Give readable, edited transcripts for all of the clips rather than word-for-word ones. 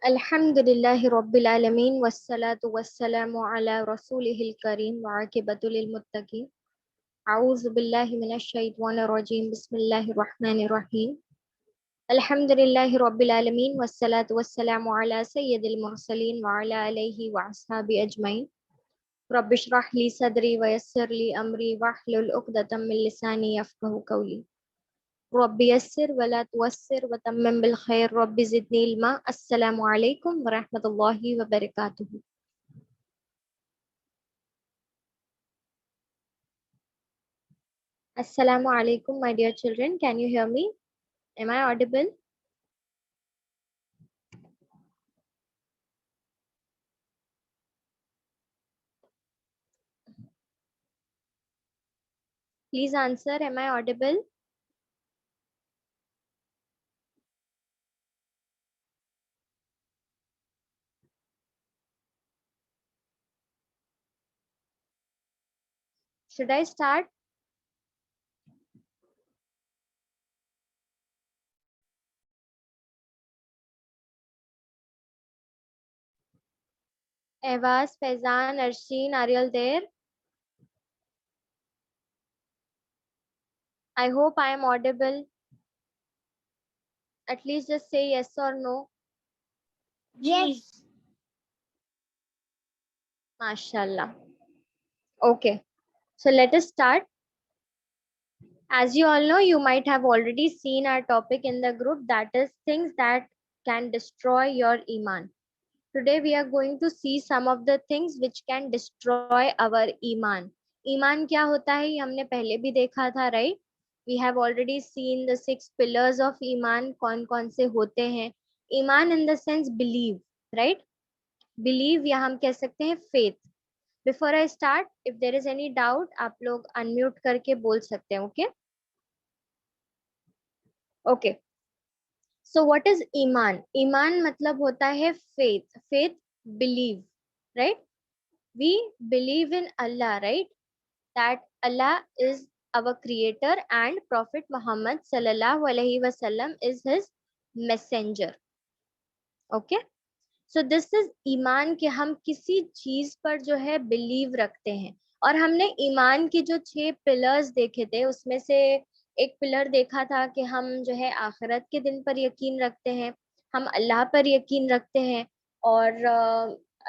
अल्हम्दुलिल्लाहि रब्बिल आलमीन वस्सलातु वस्सलामु अला रसूलिहिल करीम व आकिबतुल लिल मुत्तकीन। अऊज़ु बिल्लाहि मिनश शैतानिर रजीम। बिस्मिल्लाहिर रहमानिर रहीम। अल्हम्दुलिल्लाहि रब्बिल आलमीन वस्सलातु वस्सलामु अला सय्यिदिल मुरसलीन व अला आलिहि व अस्हाबि अजमईन। रब्बिश्रह ली सदरी व यस्सिर ली अमरी वहलुल उक़दतम मिन लिसानी यफ़क़हू क़ौली। रब्बी यस्सिर वला तुअस्सिर व तम्मिम बिल खैर रब्बी ज़िदनी इल्मा। अस्सलामु अलैकुम व रहमतुल्लाहि व बरकातुहू। Assalamu alaikum, my dear children. Can you hear me? Am I audible? Please answer. Am I audible? Should I start? Evas, Faizan, Arsheen, are you all there? I hope I am audible. At least just say yes or no. Yes. MashaAllah. Okay. So let us start. As you all know, you might have already seen our topic in the group, that is things that can destroy your iman. Today we are going to see some of the things which can destroy our iman. ईमान क्या होता है ये हमने पहले भी देखा था, right? We have already seen the 6 pillars of ईमान कौन कौन से होते हैं. ईमान in the sense believe, right? Believe या हम कह सकते हैं faith. Before I start, if there is any doubt आप लोग अनम्यूट करके बोल सकते हैं. Okay okay. So what is ईमान? ईमान मतलब होता है faith. Faith, believe, right? We believe in Allah, right? That Allah is our creator and Prophet Muhammad sallallahu alaihi wasallam is his messenger. Okay? So this is ईमान कि हम किसी चीज पर जो है बिलीव रखते हैं. और हमने ईमान के जो 6 पिलर्स देखे थे उसमें से एक पिलर देखा था कि हम जो है आखिरत के दिन पर यकीन रखते हैं, हम अल्लाह पर यकीन रखते हैं और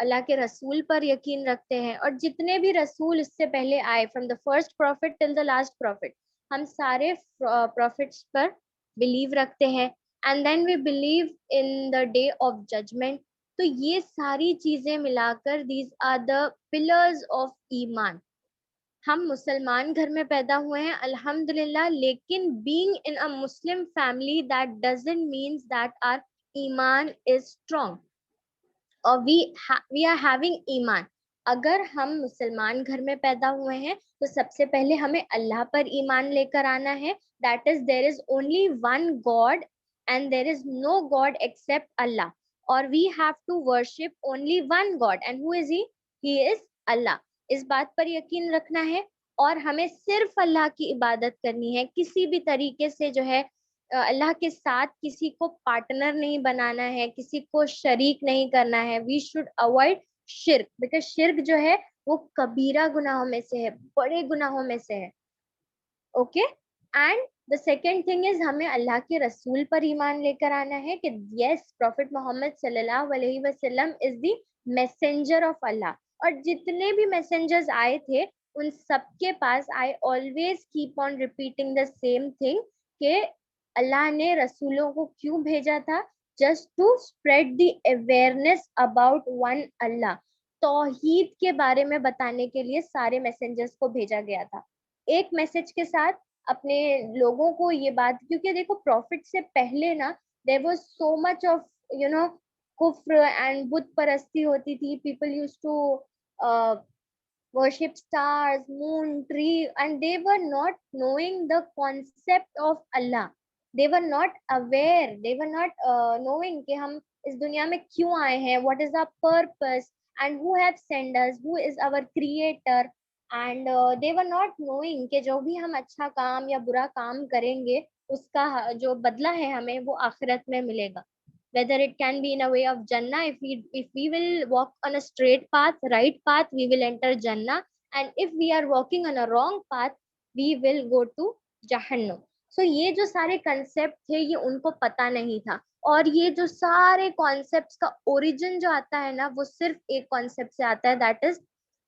अल्लाह के रसूल पर यकीन रखते हैं. और जितने भी रसूल इससे पहले आए, from the first prophet till the last prophet, हम सारे प्रॉफिट्स पर बिलीव रखते हैं. And then we believe in the day of judgement. तो ये सारी चीजें मिलाकर these are the pillars of ईमान. हम मुसलमान घर में पैदा हुए हैं अल्हम्दुलिल्लाह, लेकिन being in a Muslim family that doesn't means that our ईमान इज स्ट्रॉन्ग और वी आर हैविंग ईमान. अगर हम मुसलमान घर में पैदा हुए हैं तो सबसे पहले हमें अल्लाह पर ईमान लेकर आना है. That is there is only one God and there is no God except Allah. और we have to worship only one God and who is he is Allah. इस बात पर यकीन रखना है और हमें सिर्फ अल्लाह की इबादत करनी है. किसी भी तरीके से जो है अल्लाह के साथ किसी को पार्टनर नहीं बनाना है, किसी को शरीक नहीं करना है. वी शुड अवॉइड शिर्क, बिकॉज शिर्क जो है वो कबीरा गुनाहों में से है, बड़े गुनाहों में से है. Okay. And the second thing is हमें अल्लाह के रसूल पर ईमान लेकर आना है कि यस, प्रॉफिट मोहम्मद सल्लल्लाहु अलैहि वसल्लम is the messenger of Allah. और जितने भी मैसेंजर्स आए थे उन सबके पास I always keep on repeating the same thing कि अल्लाह ने रसूलों को क्यों भेजा था? Just to spread the awareness about one Allah. तौहीद के बारे में बताने के लिए सारे मैसेंजर्स को भेजा गया था. एक मैसेज के साथ अपने लोगों को ये बात, क्योंकि देखो प्रॉफिट से पहले ना there was so much of कुफ्र एंड बुत परस्ती होती थी. People used to worship stars, moon, tree, and they were not knowing the concept of Allah. They were not aware. They were not knowing कि हम इस दुनिया में क्यों आए हैं, what is our purpose, and who have sent us, who is our creator. And they were not knowing कि जो भी हम अच्छा काम या बुरा काम करेंगे उसका जो बदला है हमें वो आखिरत में मिलेगा. whether it can be in a way of Jannah. If we will walk on a straight path, right path, we will enter Jannah, and if we are walking on a wrong path, we will go to Jahannam. So ये जो सारे concept थे ये उनको पता नहीं था, और ये जो सारे कॉन्सेप्ट्स का ओरिजिन जो आता है ना, वो सिर्फ एक कॉन्सेप्ट से आता है, दैट इज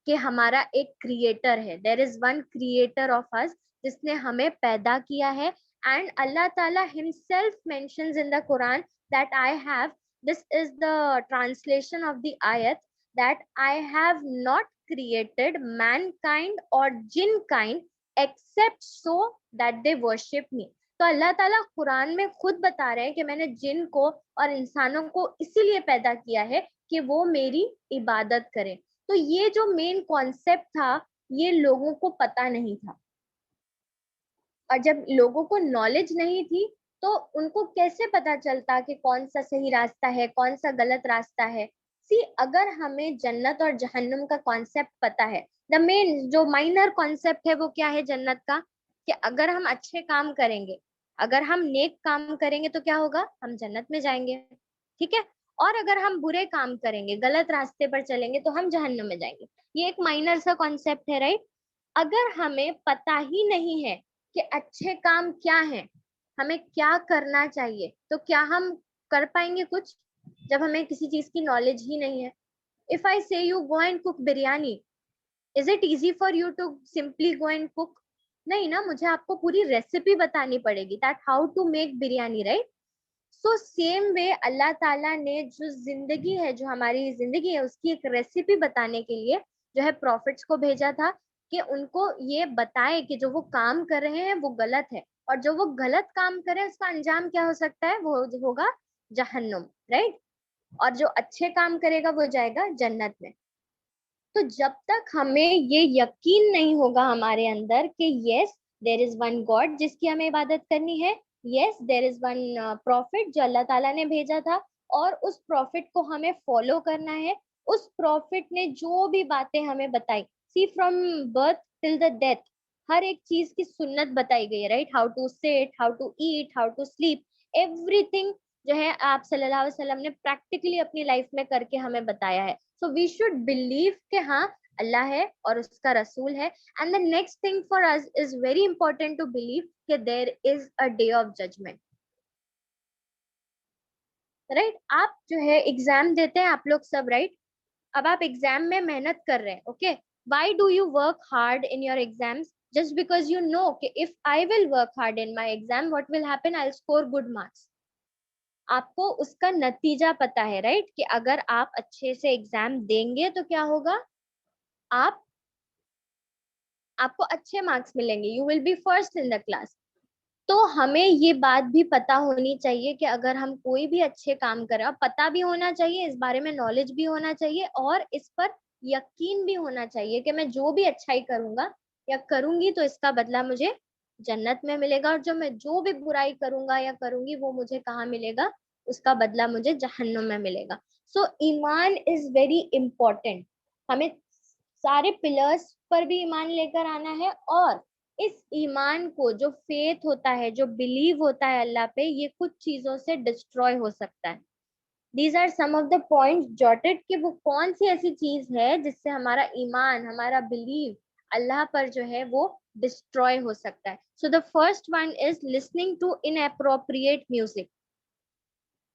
कि हमारा एक क्रिएटर है. There is one creator of us जिसने हमें पैदा किया है. एंड अल्लाह ताला himself mentions in the Quran that I have, this is the translation of the ayat, that I have not created mankind or jinn kind except so that they worship me. तो अल्लाह ताला कुरान में खुद बता रहे हैं कि मैंने जिन को और इंसानों को इसीलिए पैदा किया है कि वो मेरी इबादत करें. तो ये जो मेन कॉन्सेप्ट था ये लोगों को पता नहीं था, और जब लोगों को नॉलेज नहीं थी तो उनको कैसे पता चलता कि कौन सा सही रास्ता है, कौन सा गलत रास्ता है. सी, अगर हमें जन्नत और जहन्नुम का कॉन्सेप्ट पता है, द मेन जो माइनर कॉन्सेप्ट है वो क्या है जन्नत का, कि अगर हम अच्छे काम करेंगे, अगर हम नेक काम करेंगे तो क्या होगा, हम जन्नत में जाएंगे, ठीक है. और अगर हम बुरे काम करेंगे, गलत रास्ते पर चलेंगे, तो हम जहन्नुम में जाएंगे. ये एक माइनर सा कॉन्सेप्ट है, राइट. अगर हमें पता ही नहीं है कि अच्छे काम क्या है, हमें क्या करना चाहिए, तो क्या हम कर पाएंगे कुछ, जब हमें किसी चीज की नॉलेज ही नहीं है. If I say you go and cook biryani, is it easy for you to simply go and cook? नहीं ना, मुझे आपको पूरी रेसिपी बतानी पड़ेगी, that how to make biryani, right. So same way Allah ताला ने जो जिंदगी है, जो हमारी जिंदगी है, उसकी एक रेसिपी बताने के लिए जो है प्रॉफिट्स को भेजा था, कि उनको ये बताए कि जो वो काम कर रहे हैं वो गलत है, और जो वो गलत काम करे उसका अंजाम क्या हो सकता है, वो होगा जहन्नुम, राइट. और जो अच्छे काम करेगा वो जाएगा जन्नत में. तो जब तक हमें ये यकीन नहीं होगा हमारे अंदर कि yes there is one God जिसकी हमें इबादत करनी है, yes there is one prophet जो अल्लाह ताला ने भेजा था, और उस प्रॉफिट को हमें फॉलो करना है. उस प्रॉफिट ने जो भी बातें हमें बताई, see from birth till the death, हर एक चीज की सुन्नत बताई गई है, right. How to sit, how to eat, how to sleep, everything जो है आप सल्लल्लाहु अलैहि वसल्लम ने प्रैक्टिकली अपनी लाइफ में करके हमें बताया है. सो वी शुड बिलीव कि हाँ अल्लाह है और उसका रसूल है. And the next thing for us is very important to believe कि there is a day of judgement, right. आप जो है एग्जाम देते हैं आप लोग सब, राइट. अब आप एग्जाम में मेहनत कर रहे हैं, okay. Why do you work hard in your exams? just because you know कि if I will work hard in my exam, what will happen, I'll score good marks. आपको उसका नतीजा पता है, राइट, कि अगर आप अच्छे से एग्जाम देंगे तो क्या होगा, आप आपको अच्छे मार्क्स मिलेंगे, you will be first in the class. तो हमें ये बात भी पता होनी चाहिए कि अगर हम कोई भी अच्छे काम करें, अब पता भी होना चाहिए, इस बारे में नॉलेज भी होना चाहिए, और इस पर यकीन भी होना चाहिए कि मैं जो भी अच्छाई करूंगा या करूंगी तो इसका बदला मुझे जन्नत में मिलेगा, और जो भी बुराई करूंगा या करूंगी वो मुझे कहाँ मिलेगा, उसका बदला मुझे जहन्नुम में मिलेगा. सो ईमान इज वेरी इंपॉर्टेंट. हमें सारे पिलर्स पर भी ईमान लेकर आना है, और इस ईमान को, जो फेथ होता है, जो बिलीव होता है अल्लाह पे, ये कुछ चीजों से डिस्ट्रॉय हो सकता है. These are some of the points jotted कि वो कौन सी ऐसी चीज है जिससे हमारा ईमान, हमारा बिलीव अल्लाह पर जो है वो डिस्ट्रॉय हो सकता है. So the first one is listening to inappropriate music.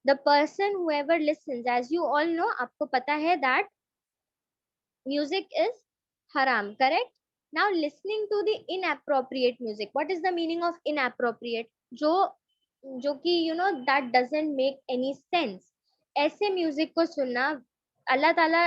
The person whoever listens, as you all know, आपको पता है that music is haram, correct? Now listening to the inappropriate music, what is the meaning of inappropriate? जो कि you know that doesn't make any sense, ऐसे music को सुनना, अल्लाह ताला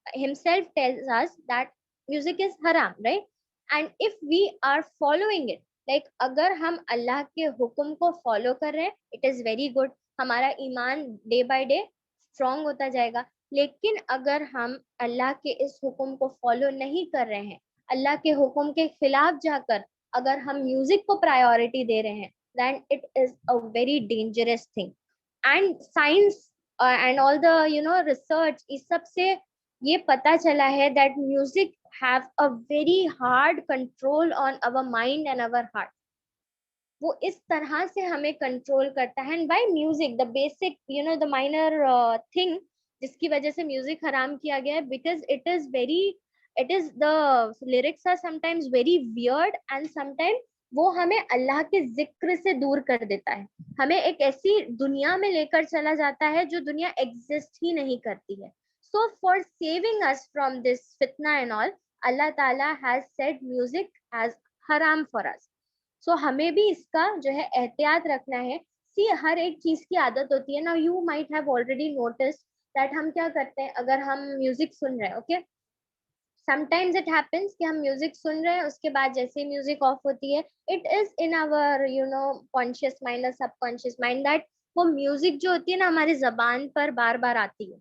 himself tells us that music is haram, right? And if we are following it, like अगर हम अल्लाह के हुक्म को फॉलो कर रहे हैं, it is very good, हमारा ईमान डे बाय डे स्ट्रॉन्ग होता जाएगा. लेकिन अगर हम अल्लाह के इस हुक्म को फॉलो नहीं कर रहे हैं, अल्लाह के हुक्म के खिलाफ जाकर अगर हम म्यूजिक को प्रायोरिटी दे रहे हैं, then it is a very dangerous thing. And science and all the research, इस सब से ये पता चला है that music have a very hard control on our mind and our heart. वो इस तरह से हमें कंट्रोल करता है। And by music, the basic the minor thing जिसकी वजह से म्यूजिक हराम किया गया है, because it is the lyrics are sometimes very weird, and sometime वो हमें अल्लाह के जिक्र से दूर कर देता है, हमें एक ऐसी दुनिया में लेकर चला जाता है जो दुनिया एग्जिस्ट ही नहीं करती है। So for saving us from this फितना एंड ऑल, अल्लाह ताला हैज सेड म्यूजिक एज हराम फॉर अस। सो हमें भी इसका जो है एहतियात रखना है। सी, हर एक चीज की आदत होती है ना, you might have already notice that हम क्या करते हैं, अगर हम म्यूजिक सुन रहे हैं, ओके, समटाइम्स इट हैपेंस कि हम म्यूजिक सुन रहे हैं, उसके बाद जैसे ही म्यूजिक ऑफ होती है, it is in our conscious mind और सबकॉन्शियस माइंड दैट वो म्यूजिक जो होती है ना हमारी जबान पर बार बार आती है।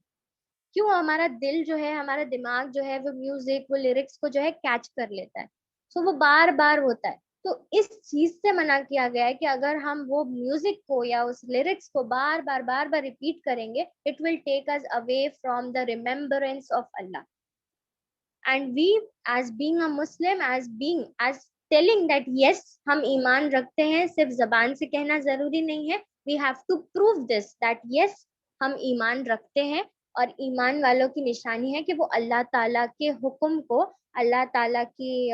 क्यों? हमारा दिल जो है, हमारा दिमाग जो है, वो म्यूजिक, वो लिरिक्स को जो है कैच कर लेता है। सो वो बार बार होता है। तो इस चीज से मना किया गया है कि अगर हम वो म्यूजिक को या उस लिरिक्स को बार बार रिपीट करेंगे, it will take us away from the remembrance of Allah. And we, as being a Muslim, as telling that yes, हम ईमान रखते हैं, सिर्फ जबान से कहना जरूरी नहीं है, we have to prove this that yes, हम ईमान रखते हैं। और ईमान वालों की निशानी है कि वो अल्लाह ताला के हुक्म को, अल्लाह ताला की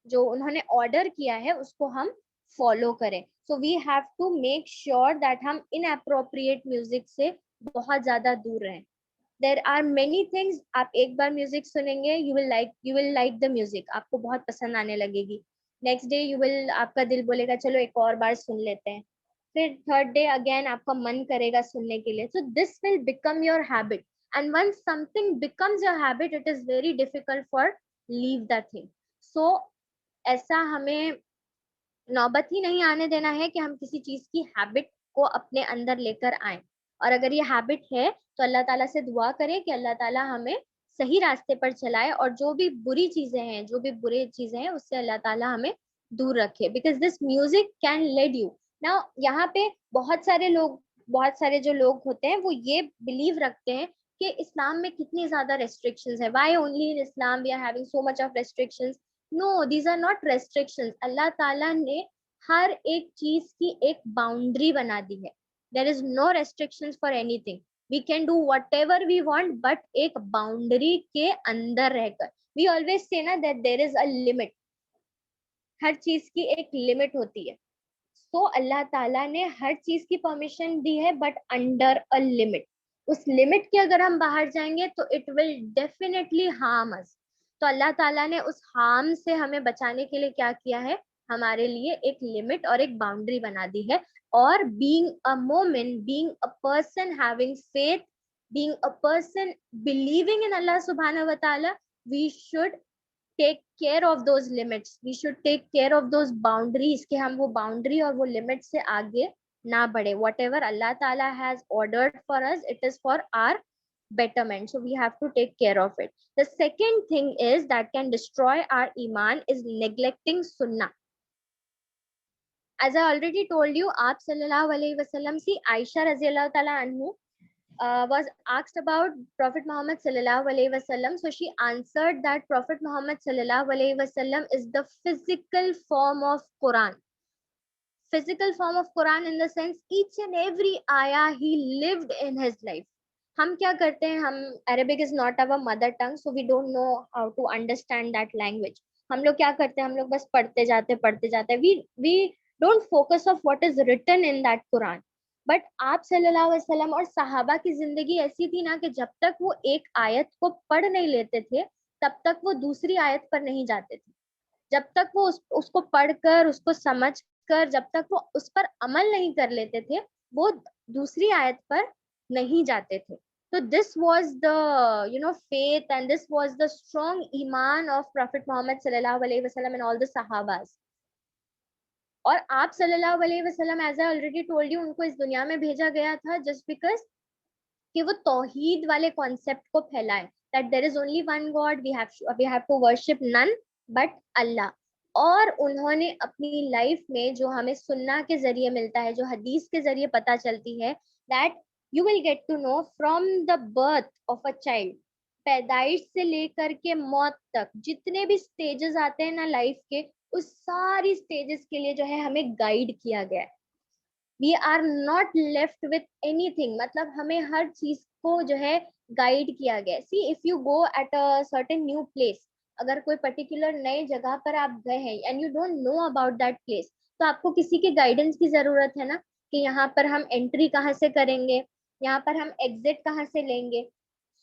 जो उन्होंने ऑर्डर किया है उसको हम फॉलो करें। So we have to make sure that हम इनअप्रोप्रिएट म्यूजिक से बहुत ज्यादा दूर रहें। देर आर मेनी थिंग्स, आप एक बार म्यूजिक सुनेंगे, you will like the music, आपको बहुत पसंद आने लगेगी। नेक्स्ट डे आपका दिल बोलेगा चलो एक और बार सुन लेते हैं। फिर थर्ड डे अगेन आपका मन करेगा सुनने के लिए। So this will become your habit, and once something becomes your habit, it is very difficult for leave the thing. So ऐसा हमें नौबत ही नहीं आने देना है कि हम किसी चीज की हैबिट को अपने अंदर लेकर आए। और अगर ये हैबिट है तो अल्लाह ताला से दुआ करें कि अल्लाह ताला हमें सही रास्ते पर चलाए, और जो भी बुरी चीजें हैं, जो भी बुरे चीजें हैं, उससे अल्लाह ताला हमें दूर रखे, because this music can lead you. ना, यहाँ पे बहुत सारे जो लोग होते हैं वो ये बिलीव रखते हैं कि इस्लाम में कितनी ज्यादा रेस्ट्रिक्शंस है, why only in Islam we are having so much of restrictions. No, these are not restrictions. Allah ताला ने हर एक चीज की एक बाउंड्री बना दी है। There is no restrictions for anything. We can do whatever we want, but एक बाउंड्री के अंदर रहकर। वी ऑलवेज से ना that there is a limit, हर चीज की एक लिमिट होती है। तो अल्लाह ताला ने हर चीज की परमिशन दी है, बट अंडर अ लिमिट। उस लिमिट के अगर हम बाहर जाएंगे तो it will definitely harm us. तो अल्लाह ताला ने उस हार्म से हमें बचाने के लिए क्या किया है, हमारे लिए एक लिमिट और एक बाउंड्री बना दी है। और बीइंग अ मोमिन, being a person having faith, being a person believing in Allah सुब्हानहू व तआला, we should take care of those limits, we should take care of those boundaries, कि हम वो बाउंड्री और वो लिमिट से आगे ना बढ़े। वट एवर अल्लाह ताला has ordered for us, it is for our betterment, so we have to take care of it. The second thing is that can destroy our iman is neglecting sunnah. As I already told you, aap sallallahu alaihi wasallam, see, Aisha radhiyallahu ta'ala anhu was asked about Prophet Muhammad sallallahu alaihi wasallam. So she answered that Prophet Muhammad sallallahu alaihi wasallam is the physical form of Quran. Physical form of Quran in the sense each and every ayah he lived in his life. हम क्या करते हैं, हम Arabic is not our mother tongue, so we don't know how to understand that language. हम लोग क्या करते हैं, हम लोग बस पढ़ते जाते हैं, we don't focus of what is written in that Quran. But आप सल्लल्लाहु अलैहि वसल्लम और सहाबा की जिंदगी ऐसी थी ना कि जब तक वो एक आयत को पढ़ नहीं लेते थे, तब तक वो दूसरी आयत पर नहीं जाते थे। जब तक वो उसको पढ़कर, उसको समझ कर, जब तक वो उस पर अमल नहीं कर लेते थे, वो दूसरी आयत पर नहीं जाते थे। So this was the faith, and this was the strong iman of Prophet Muhammad sallallahu alaihi wasallam and all the sahabas. और आप सल्लल्लाहु अलैहि वसल्लम, as I already told you, उनको इस दुनिया में भेजा गया था just because कि वो तौहीद वाले कॉन्सेप्ट को फैलाएं, that there is only one God, we have to worship none but Allah. और उन्होंने अपनी लाइफ में जो हमें सुन्ना के जरिए मिलता है, जो हदीस के जरिए पता चलती है, that you will get to know from the birth of a child, पैदाइश से लेकर के मौत तक जितने भी स्टेजेस आते हैं ना लाइफ के, उस सारी स्टेजेस के लिए जो है हमें गाइड किया गया है। We are not left with anything, मतलब हमें हर चीज को जो है गाइड किया गया है। See if you go at a certain new place, अगर कोई पर्टिकुलर नए जगह पर आप गए हैं and you don't know about that place, तो आपको किसी के गाइडेंस की जरूरत है ना, कि यहाँ पर हम एंट्री कहाँ से करेंगे, यहाँ पर हम एग्जिट कहाँ से लेंगे।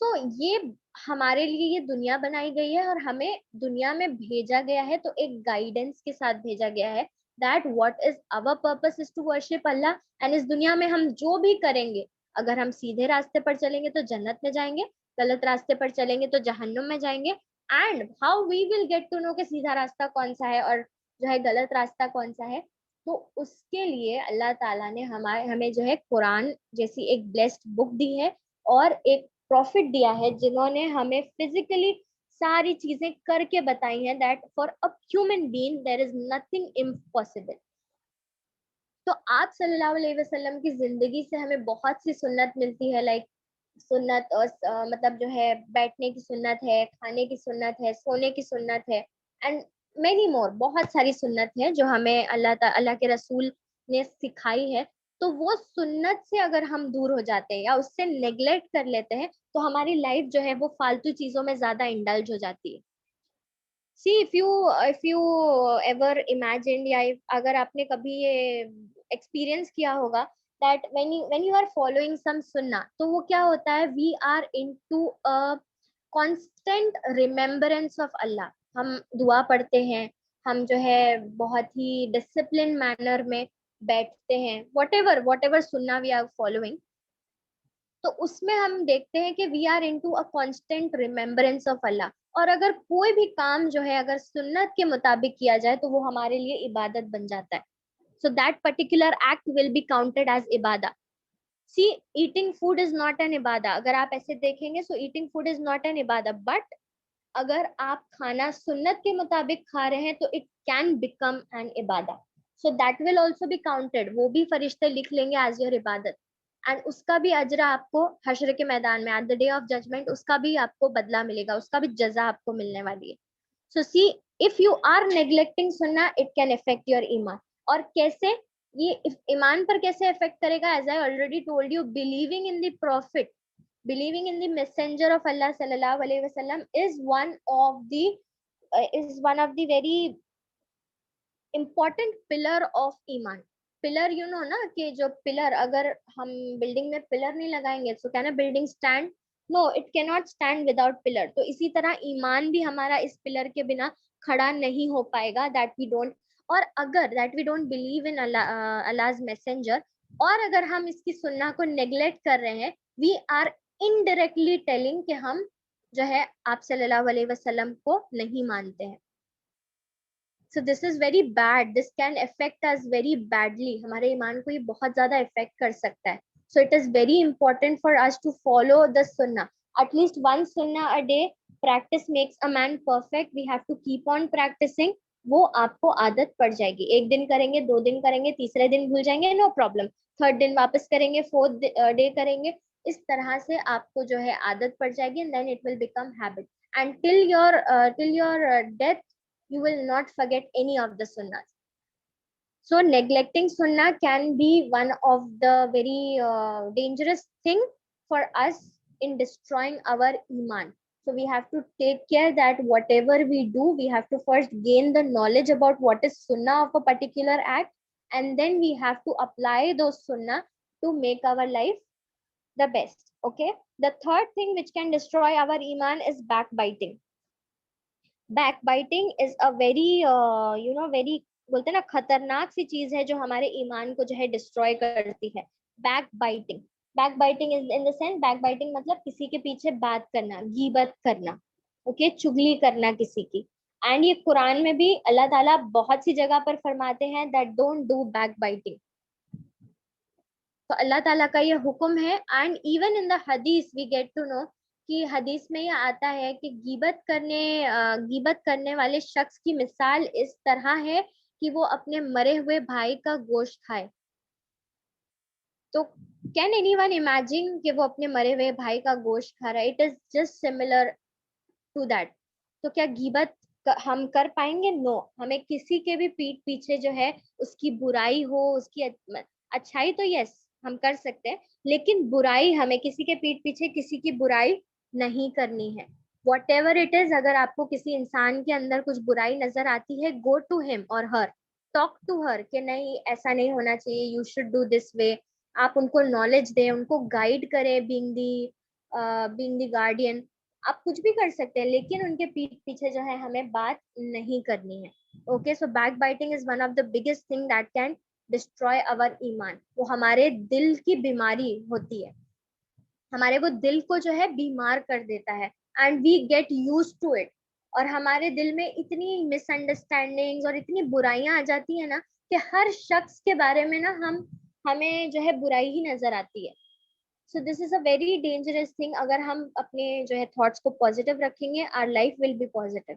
तो ये हमारे लिए ये दुनिया बनाई गई है और हमें दुनिया में भेजा गया है, तो एक गाइडेंस के साथ भेजा गया है that what is our purpose is to worship Allah। And इस दुनिया में हम जो भी करेंगे, अगर हम सीधे रास्ते पर चलेंगे तो जन्नत में जाएंगे, गलत रास्ते पर चलेंगे तो जहन्नुम में जाएंगे। And how we will get to know कि सीधा रास्ता कौन सा है और जो है गलत रास्ता कौन सा है। तो उसके लिए अल्लाह ताला ने हमें जो है कुरान जैसी एक ब्लेस्ड बुक दी है, और एक प्रॉफिट दिया है जिन्होंने हमें फिजिकली सारी चीजें करके बताई हैं, that for a human being there is nothing impossible. तो आप सल्लल्लाहु अलैहि वसल्लम की जिंदगी से हमें बहुत सी सुन्नत मिलती है, लाइक सुन्नत और मतलब जो है बैठने की सुन्नत है, खाने की सुन्नत है, सोने की सुन्नत है, एंड मेनी मोर, बहुत सारी सुन्नत है जो हमें अल्लाह के रसूल ने सिखाई है। तो वो सुन्नत से अगर हम दूर हो जाते हैं या उससे नेग्लेक्ट कर लेते हैं, तो हमारी लाइफ जो है वो फालतू चीजों में ज्यादा इंडल्ज हो जाती है। See if you ever imagine, या अगर आपने कभी ये एक्सपीरियंस किया होगा that when you are following some सुन्ना, तो वो क्या होता है, we are into a constant remembrance of Allah. हम दुआ पढ़ते हैं, हम जो है बहुत ही डिसिप्लिन मैनर में बैठते हैं, वट एवर सुन्ना वी आर फॉलोइंग। तो उसमें हम देखते हैं कि we are into a constant remembrance of Allah. और अगर कोई भी काम जो है अगर सुन्नत के मुताबिक किया जाए तो वो हमारे लिए इबादत बन जाता है। So that particular act will be counted as इबादा। See, eating food is not an इबादा, अगर आप ऐसे देखेंगे, so eating food is not an इबादा, बट अगर आप खाना सुन्नत के मुताबिक खा रहे हैं तो इट कैन बिकम एन इबादा। So that will also be counted, वो भी फरिश्ते लिख लेंगे एज योर इबादत। एंड उसका भी अजर आपको हशर के मैदान में, at the day of judgement, उसका भी आपको बदला मिलेगा, उसका भी जजा आपको मिलने वाली है। So see, if you are neglecting सुन्ना, इट कैन अफेक्ट योर ईमान। और कैसे ये ईमान पर कैसे अफेक्ट करेगा, as I already told you, believing in the prophet, believing in the messenger of Allah sallallahu alaihi wasallam is one of the very important pillar of iman। Pillar you know ना, कि जो pillar, अगर हम building में pillar नहीं लगाएंगे तो can a building stand? No, it can not stand without pillar. तो इसी तरह ईमान भी हमारा इस पिलर के बिना खड़ा नहीं हो पाएगा, दैट वी डोंट, और अगर that we don't believe in Allah's messenger, और अगर हम इसकी सुन्ना को नेग्लेक्ट कर रहे हैं, वी आर इनडायरेक्टली टेलिंग कि हम जो है आप सल्लल्लाहु अलैहि वसल्लम को नहीं मानते हैं। So this is very bad, this can affect us very badly, हमारे ईमान को ये बहुत ज्यादा इफेक्ट कर सकता है। So it is very important for us to follow the सुन्ना, एटलीस्ट वन सुन्ना a day. Practice makes a man perfect, we have to keep on practising. वो आपको आदत पड़ जाएगी, एक दिन करेंगे, दो दिन करेंगे, तीसरे दिन भूल जाएंगे, नो प्रॉब्लम, थर्ड दिन वापस करेंगे, फोर्थ डे करेंगे। इस तरह से आपको जो है आदत पड़ जाएगी, and then it will become habit, and till your death you will not forget any of the sunnahs. So neglecting sunnah can be one of the very dangerous thing for us in destroying our iman. So we have to take care that whatever we do, we have to first gain the knowledge about what is sunnah of a particular act, and then we have to apply those sunnah to make our life the best. Okay. The third thing which can destroy our iman is backbiting. Backbiting is a very very, बोलते हैं ना, खतरनाक सी चीज है जो हमारे ईमान को जो है डिस्ट्रॉय करती है। Backbiting, backbiting is in the sense, backbiting मतलब किसी के पीछे बात करना, गीबत करना, ओके, चुगली करना किसी की। एंड ये कुरान में भी अल्लाह ताला बहुत सी जगह पर फरमाते हैं दैट डोंट डू बैकबाइटिंग। तो अल्लाह ताला का ये हुक्म है। एंड इवन इन द हदीस वी गेट टू नो, कि हदीस में ये आता है कि गीबत करने वाले शख्स की मिसाल इस तरह है कि वो अपने मरे हुए भाई का गोश्त खाए। तो कैन एनीवन इमेजिन कि वो अपने मरे हुए भाई का गोश्त खा रहा है? It is just similar to that. तो क्या गीबत हम कर पाएंगे? नो। हमें किसी के भी पीठ पीछे जो है उसकी बुराई हो, उसकी अच्छाई तो यस हम कर सकते हैं, लेकिन बुराई, हमें किसी के पीठ पीछे किसी की बुराई नहीं करनी है। वॉट एवर इट इज, अगर आपको किसी इंसान के अंदर कुछ बुराई नजर आती है, गो टू हिम और हर, टॉक टू हर कि नहीं ऐसा नहीं होना चाहिए, you should do this way. आप उनको नॉलेज दें, उनको गाइड करें, बीइंग दी गार्डियन। आप कुछ भी कर सकते हैं, लेकिन उनके पीठ पीछे जो है हमें बात नहीं करनी है। Okay, so backbiting is one of the biggest thing that can destroy our ईमान। वो हमारे दिल की बीमारी होती है, हमारे वो दिल को जो है बीमार कर देता है, and we get use to it. और हमारे दिल में इतनी मिसअंडरस्टैंडिंग्स और इतनी बुराइयां आ जाती है ना, कि हर शख्स के बारे में ना हमें जो है बुराई ही नजर आती है। So this is a very dangerous thing. अगर हम अपने जो है थॉट्स को पॉजिटिव रखेंगे, our life will be positive.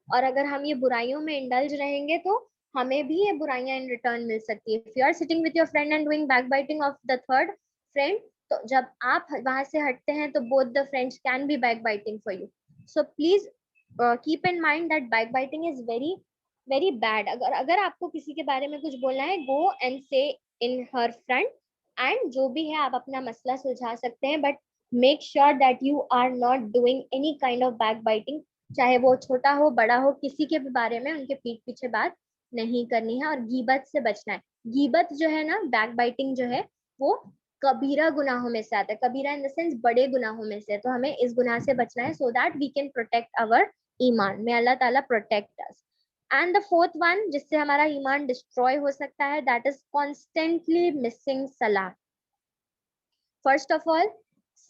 और अगर हम ये बुराइयों में इंडल्ज रहेंगे तो हमें भी ये बुराइयां इन रिटर्न मिल सकती है। If you are sitting with your friend and doing backbiting of the third friend, तो जब आप वहां से हटते हैं तो both the friends can be backbiting for you. So please keep in mind that backbiting is very very bad. अगर अगर आपको किसी के बारे में कुछ बोलना है, गो एंड से इन हर फ्रंट, एंड जो भी है आप अपना मसला सुलझा सकते हैं, but make sure that you are not doing any kind of backbiting. चाहे वो छोटा हो बड़ा हो, किसी के भी बारे में उनके पीठ पीछे बात नहीं करनी है, और गीबत से बचना है। गीबत जो है ना, बैक बाइटिंग जो है, वो कबीरा गुनाहों में से आता है। कबीरा इन द सेंस बड़े गुनाहों में से, तो हमें इस गुनाह से बचना है, so that we can protect our ईमान। मे अल्लाह ताला protect us. And the fourth one जिससे हमारा ईमान डिस्ट्रॉय हो सकता है, दैट इज कॉन्स्टेंटली मिसिंग सलाह। फर्स्ट ऑफ ऑल,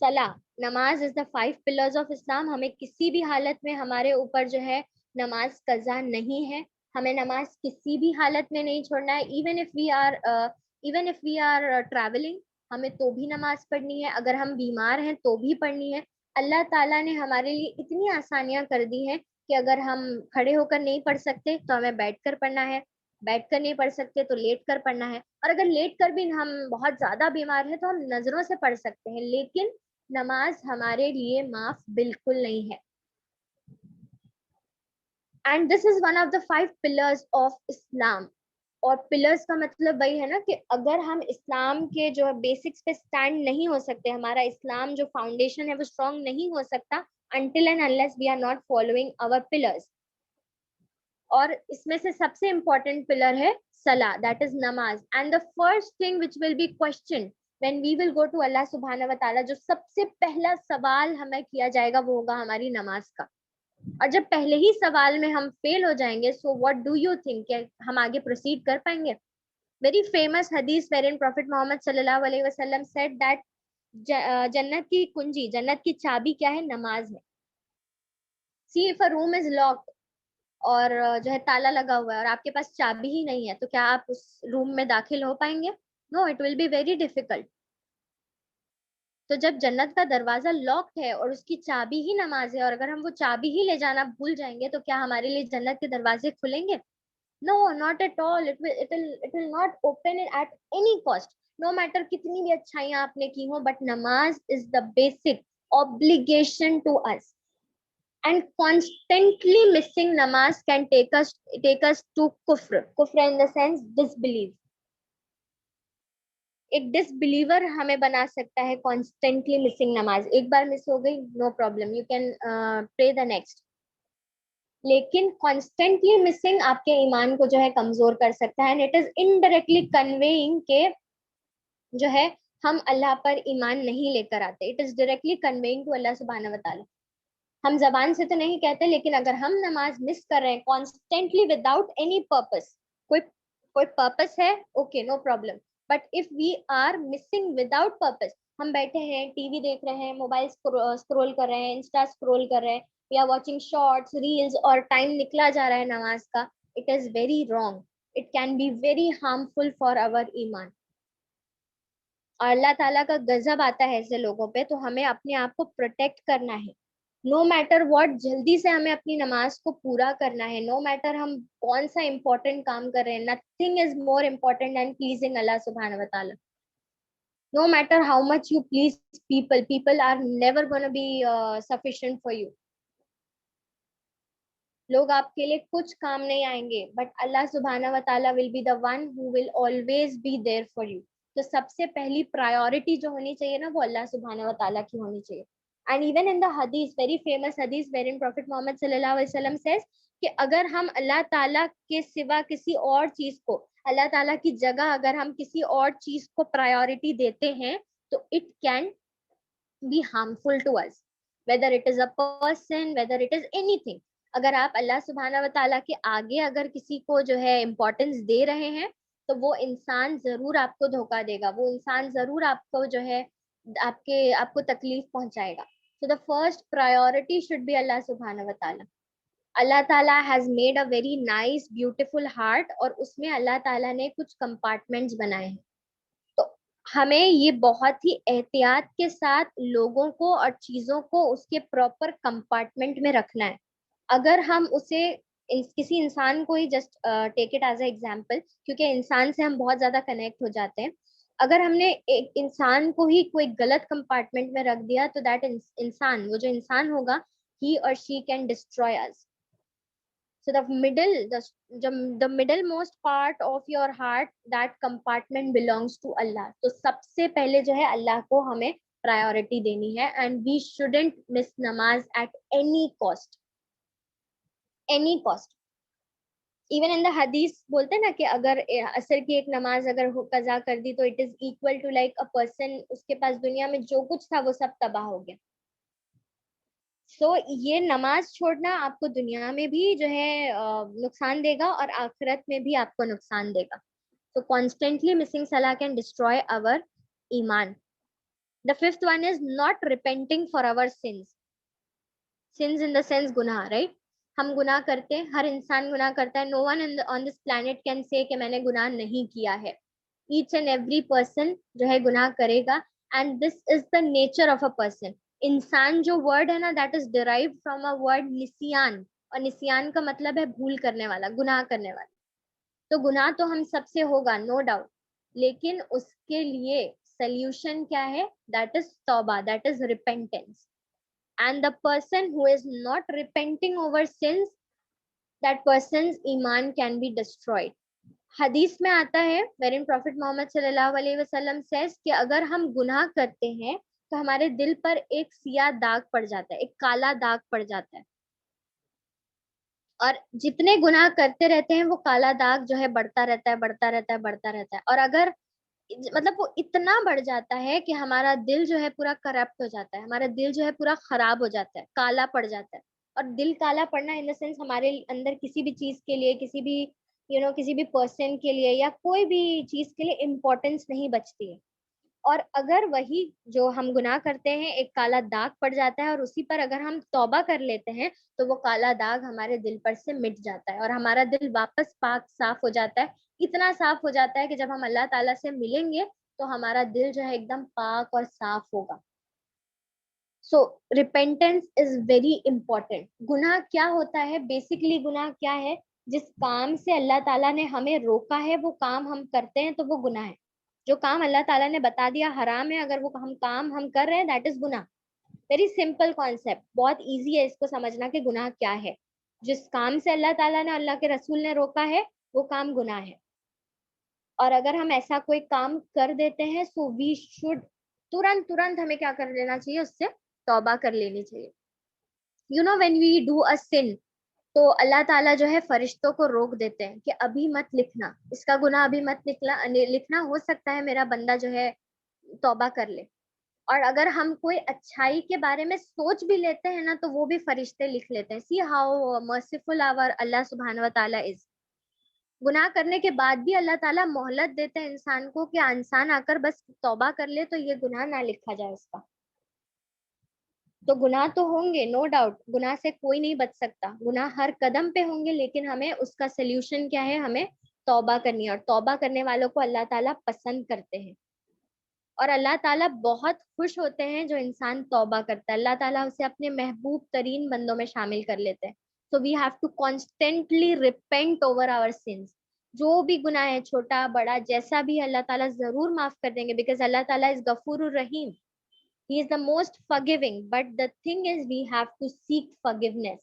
सलाह, नमाज is the 5 pillars of Islam. हमें किसी भी हालत में हमारे ऊपर जो है नमाज कजा नहीं है। हमें नमाज किसी भी हालत में नहीं छोड़ना है। Even if we are travelling, हमें तो भी नमाज पढ़नी है। अगर हम बीमार हैं तो भी पढ़नी है। अल्लाह ताला ने हमारे लिए इतनी आसानियां कर दी हैं कि अगर हम खड़े होकर नहीं पढ़ सकते तो हमें बैठ कर पढ़ना है, बैठ कर नहीं पढ़ सकते तो लेट कर पढ़ना है, और अगर लेट कर भी हम बहुत ज्यादा बीमार हैं तो हम नजरों से पढ़ सकते हैं, लेकिन नमाज हमारे लिए माफ बिल्कुल नहीं है। And this is one of the 5 pillars of इस्लाम। और पिलर्स का मतलब वही है ना, कि अगर हम इस्लाम के जो बेसिक्स पे स्टैंड नहीं हो सकते, हमारा इस्लाम जो फाउंडेशन है वो स्ट्रॉन्ग नहीं हो सकता until and unless we are not following our pillars. और इसमें से सबसे इंपॉर्टेंट पिलर है सला, दैट इज नमाज। And the first thing which will be question when we will go to Allah सुब्हानहू व तआला, जो सबसे पहला सवाल हमें किया जाएगा वो होगा हमारी नमाज का। और जब पहले ही सवाल में हम फेल हो जाएंगे, so what do you think, हम आगे प्रोसीड कर पाएंगे? वेरी फेमस हदीस वेरिन प्रॉफिट मोहम्मद सल्लल्लाहु अलैहि वसल्लम सेड दैट जन्नत की कुंजी, जन्नत की चाबी क्या है? नमाज है। See if a room is locked और जो है ताला लगा हुआ है और आपके पास चाबी ही नहीं है, तो क्या आप उस रूम में दाखिल हो पाएंगे? No, it will be very difficult. तो जब जन्नत का दरवाजा लॉक्ड है और उसकी चाबी ही नमाज है, और अगर हम वो चाबी ही ले जाना भूल जाएंगे, तो क्या हमारे लिए जन्नत के दरवाजे खुलेंगे? No, not at all. It will not open at any cost, no matter कितनी भी अच्छाइयां आपने की हो, बट नमाज is the basic obligation to us. And constantly missing namaz can take us to kufr in the sense disbelief. एक disbeliever हमें बना सकता है कॉन्स्टेंटली मिसिंग नमाज। एक बार मिस हो गई, no problem, you can pray the next. लेकिन कॉन्स्टेंटली मिसिंग आपके ईमान को जो है कमजोर कर सकता है, and it is indirectly conveying के जो है हम अल्लाह पर ईमान नहीं लेकर आते। It is directly conveying to Allah सुब्हानहू व तआला। हम जबान से तो नहीं कहते, लेकिन अगर हम नमाज मिस कर रहे हैं कॉन्स्टेंटली विदाउट एनी पर्पस, कोई कोई पर्पस है, okay no problem, but if we are missing without purpose, हम बैठे हैं टीवी देख रहे हैं, मोबाइल स्क्रोल कर रहे हैं, इंस्टा स्क्रोल कर रहे हैं, या वॉचिंग शॉर्ट्स रील्स, और टाइम निकला जा रहा है नमाज का, it is very wrong. It can be very harmful for our ईमान, और अल्लाह ताला का गजब आता है ऐसे लोगों पे। तो हमें अपने आप को प्रोटेक्ट करना है, नो मैटर व्हाट, जल्दी से हमें अपनी नमाज को पूरा करना है। नो मैटर हम कौन सा इंपॉर्टेंट काम कर रहे हैं, nothing is more important than pleasing Allah सुब्हानहू व तआला। No matter how much you please people, people are never gonna be sufficient for you. लोग आपके लिए कुछ काम नहीं आएंगे, बट अल्लाह सुब्हाना व ताला will be the one who will always be there for you. तो सबसे पहली प्रायोरिटी जो होनी चाहिए ना, वो अल्लाह सुब्हाना व ताला की होनी चाहिए। एंड इवन इन द हदीस, वेरी फेमस हदीस वेर इन प्रॉफिट मोहम्मद सल्लल्लाहु अलैहि वसल्लम सेज कि अगर हम अल्लाह ताला के सिवा किसी और चीज को, अल्लाह ताला की जगह अगर हम किसी और चीज को प्रायोरिटी देते हैं, तो it can be harmful to us, whether it is a person, whether it is anything. अगर आप अल्लाह सुब्हाना व ताला के आगे अगर किसी को जो है इम्पोर्टेंस दे रहे हैं, तो वो इंसान जरूर आपको धोखा देगा, वो इंसान जरूर आपको जो है आपको तकलीफ पहुंचाएगा। So the first priority should be Allah सुब्हाना व ताला। अल्लाह ताला has made a very nice beautiful heart, और उसमें अल्लाह ताला ने कुछ कंपार्टमेंट्स बनाए हैं। तो हमें ये बहुत ही एहतियात के साथ लोगों को और चीजों को उसके प्रॉपर कंपार्टमेंट में रखना है। अगर हम उसे किसी इंसान को ही just take it as a example, क्योंकि इंसान से हम बहुत ज्यादा कनेक्ट हो जाते हैं। अगर हमने एक इंसान को ही कोई गलत कंपार्टमेंट में रख दिया, तो दैट इंसान, वो जो इंसान होगा, ही और she can destroy us. So the middle most part of your heart, that compartment belongs to Allah. तो सबसे पहले जो है अल्लाह को हमें प्रायोरिटी देनी है, and we shouldn't miss नमाज at any cost, any cost. Even in the हदीस बोलते हैं ना कि अगर असर की एक नमाज अगर कजा कर दी, तो it is equal to like a person, उसके पास दुनिया में जो कुछ था वो सब तबाह हो गया। तो ये नमाज छोड़ना आपको दुनिया में भी जो है नुकसान देगा, और आखिरत में भी आपको नुकसान देगा। तो कॉन्स्टेंटली मिसिंग सलाह कैन डिस्ट्रॉय अवर ईमान। The fifth one is not repenting for our sins. Sins in the sense गुनाह, राइट? हम गुनाह करते हैं, हर इंसान गुनाह करता है। No one on this planet can say कि मैंने गुनाह नहीं किया है। ईच एंड एवरी पर्सन जो है गुनाह करेगा, and this is the nature of a person. इंसान जो वर्ड है ना, that is derived from a word निसियान, और निसियान का मतलब है भूल करने वाला, गुनाह करने वाला। तो गुनाह तो हम सबसे होगा, नो डाउट, लेकिन उसके लिए सल्यूशन क्या है? दैट इज तौबा, that is repentance. And the person who is not repenting over sins, that person's iman can be destroyed. हदीस में आता है wherein Prophet Muhammad sallallahu alaihi wasallam says कि अगर हम गुनाह करते हैं, तो हमारे दिल पर एक सियाह दाग पड़ जाता है, एक काला दाग पड़ जाता है। और जितने गुनाह करते रहते हैं, वो काला दाग जो है बढ़ता रहता है, बढ़ता रहता है, बढ़ता रहता है। और अगर मतलब वो इतना बढ़ जाता है कि हमारा दिल जो है पूरा करप्ट हो जाता है, हमारा दिल जो है पूरा खराब हो जाता है, काला पड़ जाता है। और दिल काला पड़ना इन द सेंस, हमारे अंदर किसी भी चीज के लिए, किसी भी किसी भी पर्सन के लिए या कोई भी चीज के लिए इम्पोर्टेंस नहीं बचती है। और अगर वही जो हम गुनाह करते हैं एक काला दाग पड़ जाता है, और उसी पर अगर हम तौबा कर लेते हैं, तो वो काला दाग हमारे दिल पर से मिट जाता है, और हमारा दिल वापस पाक साफ हो जाता है। इतना साफ हो जाता है कि जब हम अल्लाह ताला से मिलेंगे, तो हमारा दिल जो है एकदम पाक और साफ होगा। सो रिपेंटेंस इज वेरी इंपॉर्टेंट। गुनाह क्या होता है? बेसिकली गुनाह क्या है? जिस काम से अल्लाह ताला ने हमें रोका है, वो काम हम करते हैं, तो वो गुनाह है। जो काम अल्लाह ताला ने बता दिया हराम है, अगर वो हम काम हम कर रहे हैं, दैट इज गुनाह। वेरी सिंपल कॉन्सेप्ट, बहुत इजी है इसको समझना कि गुनाह क्या है। जिस काम से अल्लाह ताला ने, अल्लाह के रसूल ने रोका है, वो काम गुनाह है। और अगर हम ऐसा कोई काम कर देते हैं, सो वी शुड तुरंत तुरंत हमें क्या कर लेना चाहिए? उससे तौबा कर लेनी चाहिए। व्हेन वी डू अ सिन, तो अल्लाह ताला जो है फरिश्तों को रोक देते हैं कि अभी मत लिखना, इसका गुनाह अभी मत लिखना, हो सकता है मेरा बंदा जो है तौबा कर ले। और अगर हम कोई अच्छाई के बारे में सोच भी लेते हैं ना, तो वो भी फरिश्ते लिख लेते हैं। सी हाउ मर्सीफुल आवर अल्लाह सुब्हान व ताला इज। गुनाह करने के बाद भी अल्लाह ताला मोहलत देते हैं इंसान को कि इंसान आकर बस तौबा कर ले, तो ये गुनाह ना लिखा जाए उसका। तो गुनाह तो होंगे, नो डाउट, गुनाह से कोई नहीं बच सकता, गुनाह हर कदम पे होंगे, लेकिन हमें उसका सोल्यूशन क्या है? हमें तौबा करनी है, और तौबा करने वालों को अल्लाह ताला पसंद करते हैं। और अल्लाह ताला बहुत खुश होते हैं जो इंसान तौबा करता है, अल्लाह ताला उसे अपने महबूब तरीन बंदों में शामिल कर लेते हैं। So we have to constantly repent over our sins. जो भी गुनाह है, छोटा बड़ा जैसा भी, अल्लाह ताला जरूर माफ कर देंगे, बिकॉज अल्लाह ताला इज गफूरुर रहीम। He is the most forgiving, but the thing is we have to seek forgiveness.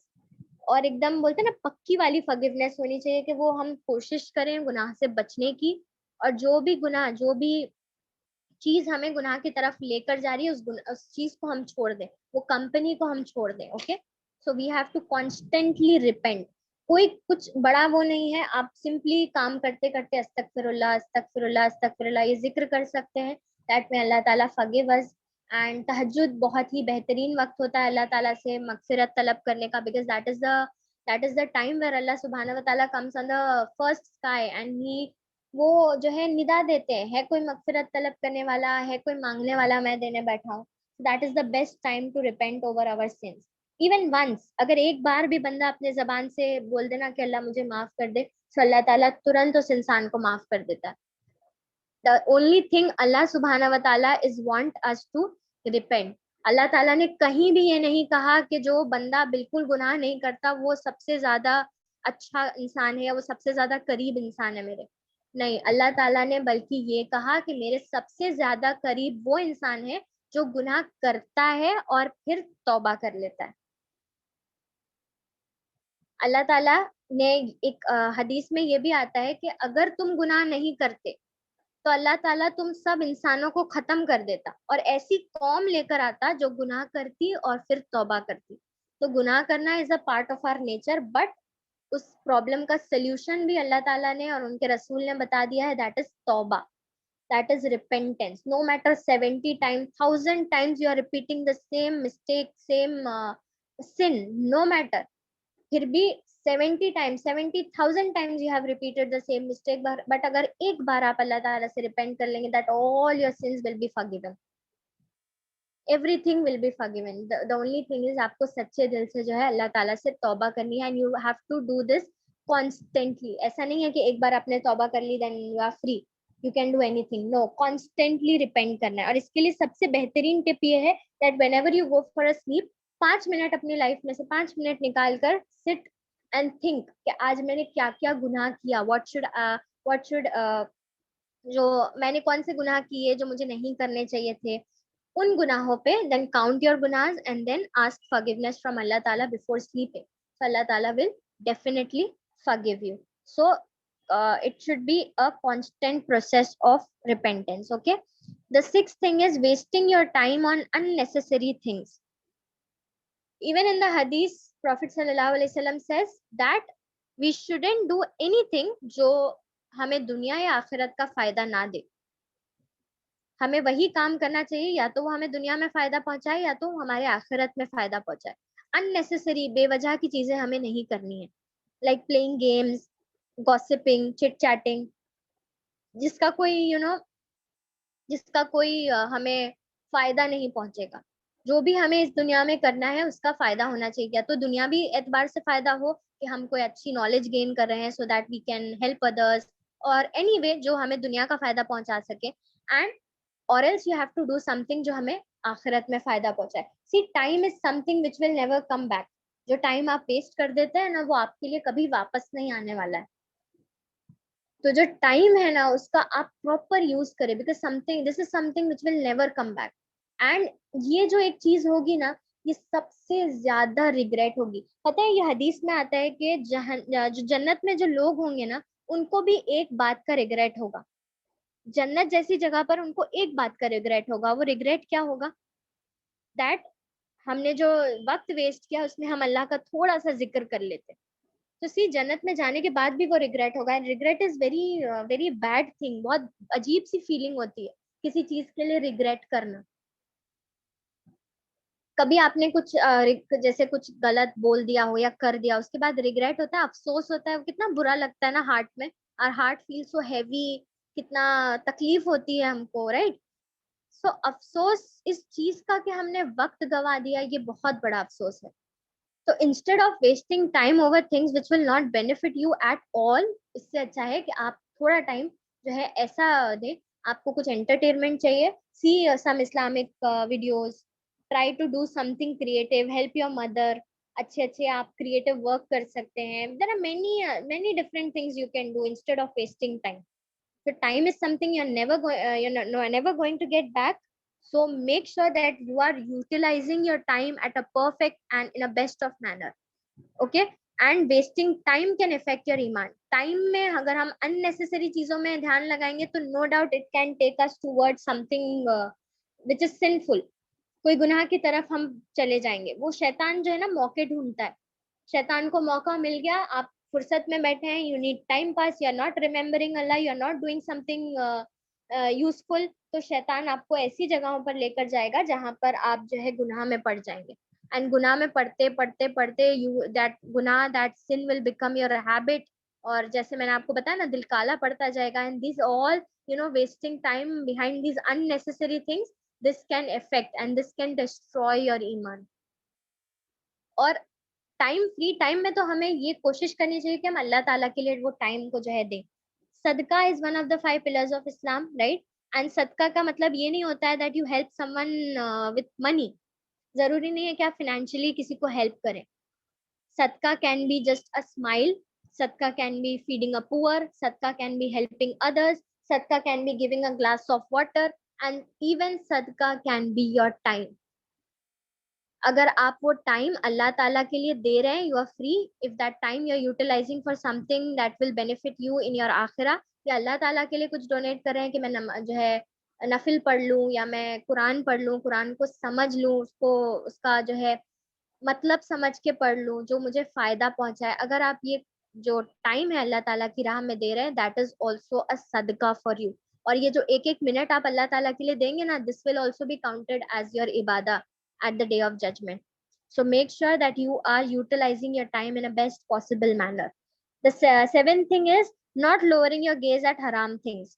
और एकदम बोलते हैं ना पक्की वाली फॉरगिवनेस होनी चाहिए कि वो हम कोशिश करें गुनाह से बचने की, और जो भी गुनाह, जो भी चीज हमें गुनाह की तरफ लेकर जा रही है उस चीज को हम छोड़ दें, वो कंपनी को हम छोड़ दें। Okay, so we have to constantly repent. कोई कुछ बड़ा वो नहीं है, आप सिंपली काम करते करते अस्तगफिरुल्लाह अस्तगफिरुल्लाह अस्तगफिरुल्लाह ये जिक्र कर सकते हैं, दैट में अल्लाह ताला फॉरगिव अस। एंड तहज्जुद बहुत ही बेहतरीन वक्त होता है अल्लाह ताला से मगफिरत तलब करने का, because that is the time where Allah सुब्हानहू व तआला comes on the first sky and he वो जो है निदा देते हैं, है कोई मगफिरत तलब करने वाला, है कोई मांगने वाला, मैं देने बैठा हूँ। That is the best time to repent over our sins. Even once, अगर एक बार भी बंदा अपने जबान से बोल देना कि अल्लाह मुझे माफ कर दे, तो अल्लाह ताला तुरंत उस इंसान को माफ कर देता है। द ओनली थिंग अल्लाह सुब्हाना व ताला is want us to repent. Allah ताला ने कहीं भी ये नहीं कहा कि जो बंदा बिल्कुल गुनाह नहीं करता वो सबसे ज्यादा अच्छा इंसान है या वो सबसे ज्यादा करीब इंसान है मेरे। नहीं, अल्लाह ताला ने बल्कि ये कहा कि मेरे सबसे ज्यादा करीब वो इंसान है जो गुनाह करता है और फिर तौबा कर लेता है। अल्लाह ताला ने एक हदीस में ये भी आता है कि अगर तुम गुनाह नहीं करते तो अल्लाह ताला तुम सब इंसानों को खत्म कर देता और ऐसी कौम लेकर आता जो गुनाह करती और फिर तौबा करती। तो गुनाह करना is a part of our nature, but उस प्रॉब्लम का सोल्यूशन भी अल्लाह ताला ने और उनके रसूल ने बता दिया है, दैट इज तौबा, that is repentance. No matter 70 times 1000 times you are repeating the same mistake, same sin, no matter, फिर भी 70 times 70,000 times you have repeated the same mistake, but अगर एक बार आप अल्लाह ताला से रिपेंट कर लेंगे, that all your sins will be forgiven, everything will be forgiven. The only thing is आपको सच्चे दिल से जो है अल्लाह ताला से तौबा करनी है, and you have to do this constantly. ऐसा नहीं है कि एक बार आपने तौबा कर ली then you are free, you can do anything, no, constantly repent करना है। और इसके लिए सबसे बेहतरीन टिप ये है that when ever you go for a slip, 5 minute अपनी लाइफ में से 5 मिनट निकाल कर सिट एंड थिंक कि आज मैंने क्या क्या गुनाह किया, व्हाट शुड जो मैंने कौन से गुनाह किए जो मुझे नहीं करने चाहिए थे, उन गुनाहों पे देन काउंट योर गुनाहs and then ask forgiveness from Allah ताला बिफोर स्लीपिंग, सो अल्लाह ताला will definitely forgive you. So it should be a constant process of repentance. Okay, the sixth thing is wasting your time on unnecessary things. Even in the hadith, Prophet sallallahu alaihi wasallam says that we shouldn't do anything जो हमें दुनिया या आखिरत का फायदा ना दे। हमें वही काम करना चाहिए या तो वो हमें दुनिया में फायदा पहुंचाए या तो हमारे आखिरत में फायदा पहुंचाए। अननेसेसरी बेवजह की चीजें हमें नहीं करनी है, like playing games, gossiping, chit chatting, जिसका कोई जिसका कोई हमें फायदा नहीं पहुंचेगा। जो भी हमें इस दुनिया में करना है उसका फायदा होना चाहिए, या तो दुनियावी एतबार से फायदा हो कि हम कोई अच्छी नॉलेज गेन कर रहे हैं so that we can help others, और एनी वे जो हमें दुनिया का फायदा पहुंचा सके, and or else you have to do something जो हमें आखिरत में फायदा पहुंचाए। See, time is something which will never come back. जो टाइम आप वेस्ट कर देते हैं ना वो आपके लिए कभी वापस नहीं आने वाला है। तो जो टाइम है ना उसका आप प्रॉपर यूज करें, because something this is something which will never come back. And ये जो एक चीज होगी ना ये सबसे ज्यादा रिग्रेट होगी। पता है ये हदीस में आता है कि जो जन्नत में जो लोग होंगे ना उनको भी एक बात का रिग्रेट होगा। जन्नत जैसी जगह पर उनको एक बात का रिग्रेट होगा। वो रिग्रेट क्या होगा? दैट हमने जो वक्त वेस्ट किया उसमें हम अल्लाह का थोड़ा सा जिक्र कर लेते। तो सी जन्नत में जाने के बाद भी वो रिग्रेट होगा, and regret is very very bad thing. बहुत अजीब सी फीलिंग होती है किसी चीज के लिए रिग्रेट करना। कभी आपने कुछ जैसे कुछ गलत बोल दिया हो या कर दिया, उसके बाद रिग्रेट होता है, अफसोस होता है, वो कितना बुरा लगता है ना हार्ट में, और हार्ट फील सो हैवी, कितना तकलीफ होती है हमको, राइट? सो अफसोस इस चीज का कि हमने वक्त गवा दिया, ये बहुत बड़ा अफसोस है। तो instead of wasting time over things which will not benefit you at all, इससे अच्छा है कि आप थोड़ा टाइम जो है ऐसा दे, आपको कुछ एंटरटेनमेंट चाहिए, see some Islamic videos, try to do something creative, help your mother. अच्छे अच्छे आप क्रिएटिव वर्क कर सकते हैं। There are many many different things you can do instead of wasting time. So time is something you're never going to get back. So make sure that you are utilizing your time at a perfect and in a best of manner. Okay. And wasting time can affect your ईमान। Time में अगर हम unnecessary चीजों में ध्यान लगाएंगे तो no doubt it can take us toward something which is sinful. कोई गुनाह की तरफ हम चले जाएंगे। वो शैतान जो है ना मौके ढूंढता है। शैतान को मौका मिल गया, आप फुर्सत में बैठे हैं, you need time pass, you are not remembering Allah, you are not doing something useful, तो शैतान आपको ऐसी जगहों पर लेकर जाएगा जहां पर आप जो है गुनाह में पड़ जाएंगे। एंड गुनाह में पढ़ते पढ़ते पढ़ते यू दैट गुनाह that sin will become your habit. और जैसे मैंने आपको बताया ना, दिल काला पड़ता जाएगा। And this all wasting time behind these unnecessary things, this can affect and this can destroy your iman. और टाइम, फ्री टाइम में तो हमें ये कोशिश करनी चाहिए कि हम अल्लाह ताला के लिए वो टाइम को जो है दें। सदका is one of the 5 pillars of Islam, right. And सदका का मतलब ये नहीं होता है that you help someone with money. जरूरी नहीं है कि आप फाइनेंशियली किसी को हेल्प करें। सदका can be just a smile, सदका can be feeding a poor, सदका कैन बी हेल्पिंग अदर्स, सदका can be giving a glass of water, and even सदका कैन बी योर टाइम। अगर आप वो टाइम अल्लाह ताला के लिए दे रहे हैं, you are free. If that time you are utilizing for something that will benefit you in your akhirah, या अल्लाह ताला के लिए कुछ डोनेट कर रहे हैं कि मैं जो है नफिल पढ़ लूं, या मैं कुरान पढ़ लूं, कुरान को समझ लूं, उसको उसका जो है मतलब समझ के पढ़ लूं जो मुझे फायदा पहुंचाए। अगर आप ये जो टाइम है अल्लाह ताला की राह में दे रहे हैं, दैट इज ऑल्सो अ सदका फॉर यू। और ये जो एक एक मिनट आप अल्लाह ताला के लिए देंगे ना, this will also be counted as your ibadah at the day of judgment. So make sure that you are utilizing your time in a best possible manner. The seventh thing is not lowering your gaze at haram things.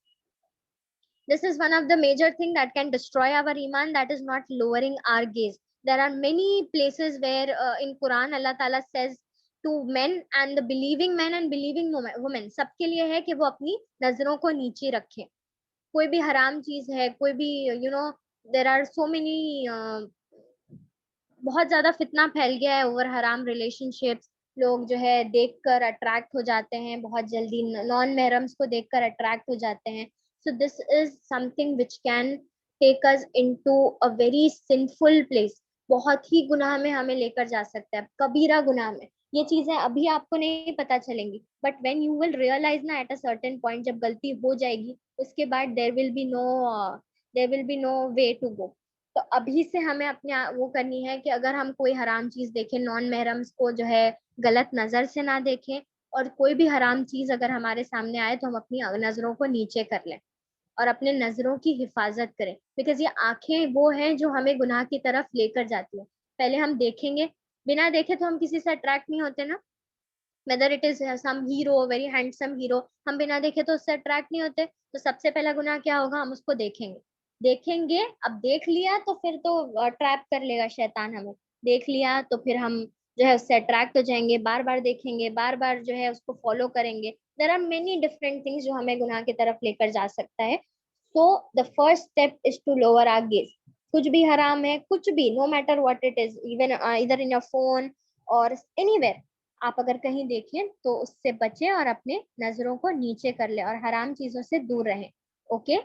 This is one of the major thing that can destroy our iman, that is not lowering our gaze. There are many places where in Quran Allah Ta'ala says to men, and the believing men and believing women, सबके लिए है कि वो अपनी नजरों को नीचे रखें। कोई भी हराम चीज है, कोई भी there are so many बहुत ज्यादा फितना फैल गया है ओवर हराम रिलेशनशिप्स। लोग जो है देखकर अट्रैक्ट हो जाते हैं, बहुत जल्दी नॉन महरम्स को देखकर अट्रैक्ट हो जाते हैं। So this is something which can take us into a very sinful place. बहुत ही गुनाह में हमें लेकर जा सकता है, कबीरा गुनाह में। ये चीजें अभी आपको नहीं पता चलेंगी, but when you will realise ना एट अ सर्टेन पॉइंट, जब गलती हो जाएगी उसके बाद there will be no way to go. तो अभी से हमें अपने वो करनी है कि अगर हम कोई हराम चीज देखें, नॉन महरम्स को जो है गलत नजर से ना देखें, और कोई भी हराम चीज अगर हमारे सामने आए तो हम अपनी नजरों को नीचे कर लें और अपने नजरों की हिफाजत करें। बिकॉज ये आंखें वो हैं जो हमें गुनाह की तरफ लेकर जाती है। पहले हम देखेंगे, बिना देखे तो हम किसी से अट्रैक्ट नहीं होते ना। Whether it is some hero, very handsome hero, हम बिना देखे तो उससे अट्रैक्ट नहीं होते। तो सबसे पहला गुनाह क्या होगा, हम उसको देखेंगे। देखेंगे, अब देख लिया तो फिर तो ट्रैप कर लेगा शैतान हमें। देख लिया तो फिर हम जो है उससे अट्रैक्ट हो जाएंगे, बार बार देखेंगे, बार बार जो है उसको फॉलो करेंगे। There are many different things जो हमें गुनाह की तरफ लेकर जा सकता है। So the first step is to lower our gaze. कुछ भी हराम है, कुछ भी, no matter what it is, even इधर इन योर फोन और एनीवेयर, आप अगर कहीं देखें तो उससे बचें और अपने नजरों को नीचे कर ले और हराम चीजों से दूर रहें। Okay.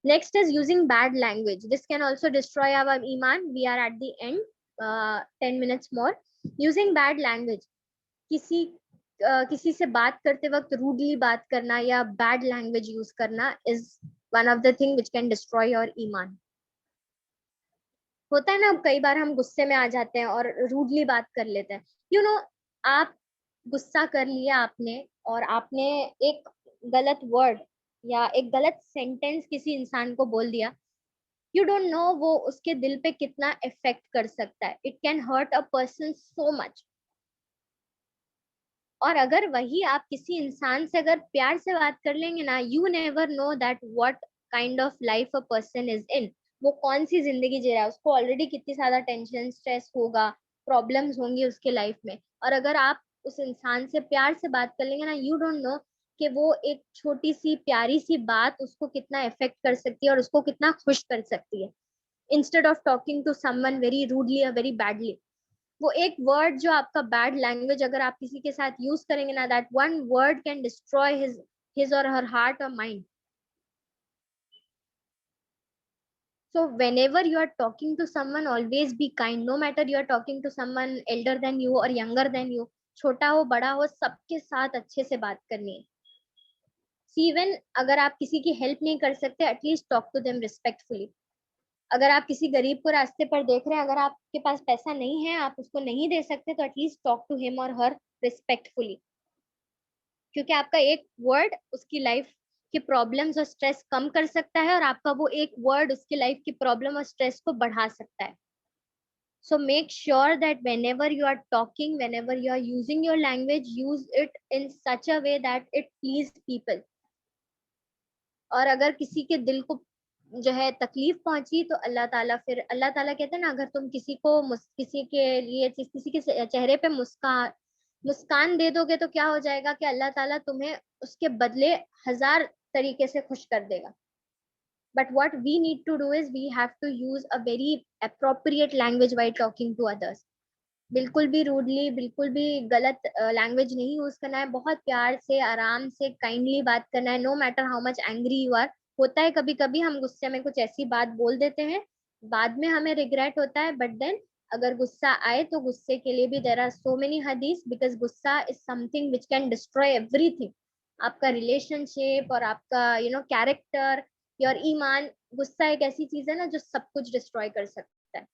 Next is using bad language, this can also destroy our ईमान। We are at the end, 10 minutes more. Using bad language, किसी किसी से बात करते वक्त रूडली बात करना या बैड लैंग्वेज यूज करना is one of the thing which can destroy your iman. होता है ना, कई बार हम गुस्से में आ जाते हैं और रूडली बात कर लेते हैं। यू नो, आप गुस्सा कर लिया आपने, और आपने एक गलत वर्ड या एक गलत सेंटेंस किसी इंसान को बोल दिया। यू डोंट नो वो उसके दिल पे कितना इफेक्ट कर सकता है। It can hurt a person so much. और अगर वही आप किसी इंसान से अगर प्यार से बात कर लेंगे ना, you never know that what kind of life a person is in. वो कौन सी जिंदगी जी रहा है, उसको ऑलरेडी कितनी ज्यादा टेंशन स्ट्रेस होगा, प्रॉब्लम्स होंगी उसके लाइफ में। और अगर आप उस इंसान से प्यार से बात कर लेंगे ना, यू डोंट नो कि वो एक छोटी सी प्यारी सी बात उसको कितना इफेक्ट कर सकती है और उसको कितना खुश कर सकती है, instead of talking to someone very rudely या वेरी बैडली। वो एक वर्ड जो आपका बैड लैंग्वेज अगर आप किसी के साथ यूज करेंगे ना, that one word can destroy his और हर हार्ट और mind. So whenever you are talking to someone, always be kind. No matter you are talking to someone elder than you or younger than you, छोटा हो बड़ा हो, सबके साथ अच्छे से बात करनी है. See, even अगर आप किसी की हेल्प नहीं कर सकते, at least talk to them respectfully. अगर आप किसी गरीब को रास्ते पर देख रहे हैं, अगर आपके पास पैसा नहीं है, आप उसको नहीं दे सकते, तो एटलीस्ट टॉक टू हिम और हर रिस्पेक्टफुली. क्योंकि आपका एक वर्ड उसकी लाइफ की प्रॉब्लम्स और स्ट्रेस कम कर सकता है, और आपका वो एक वर्ड उसकी लाइफ की प्रॉब्लम और स्ट्रेस को बढ़ा सकता है. So make sure that whenever you are talking, whenever you are using your language, use it in such a way that it please people. और अगर किसी के दिल को जो है तकलीफ पहुंची, तो अल्लाह ताला कहते हैं ना, अगर तुम किसी के लिए किसी के चेहरे पे मुस्कान दे दोगे, तो क्या हो जाएगा कि अल्लाह ताला तुम्हें उसके बदले 1000 तरीके से खुश कर देगा. But what we need to do is we have to use a very appropriate language while talking to others. बिल्कुल भी रूडली, बिल्कुल भी गलत लैंग्वेज नहीं यूज करना है. बहुत प्यार से, आराम से, काइंडली बात करना है. No matter how much angry you are. होता है कभी कभी हम गुस्से में कुछ ऐसी बात बोल देते हैं, बाद में हमें रिग्रेट होता है, बट देन अगर गुस्सा आए तो गुस्से के लिए भी देयर आर सो मेनी हदीस, बिकॉज गुस्सा is something which can destroy everything. आपका रिलेशनशिप और आपका कैरेक्टर, योर ईमान. गुस्सा एक ऐसी चीज है ना जो सब कुछ डिस्ट्रॉय कर सकता है.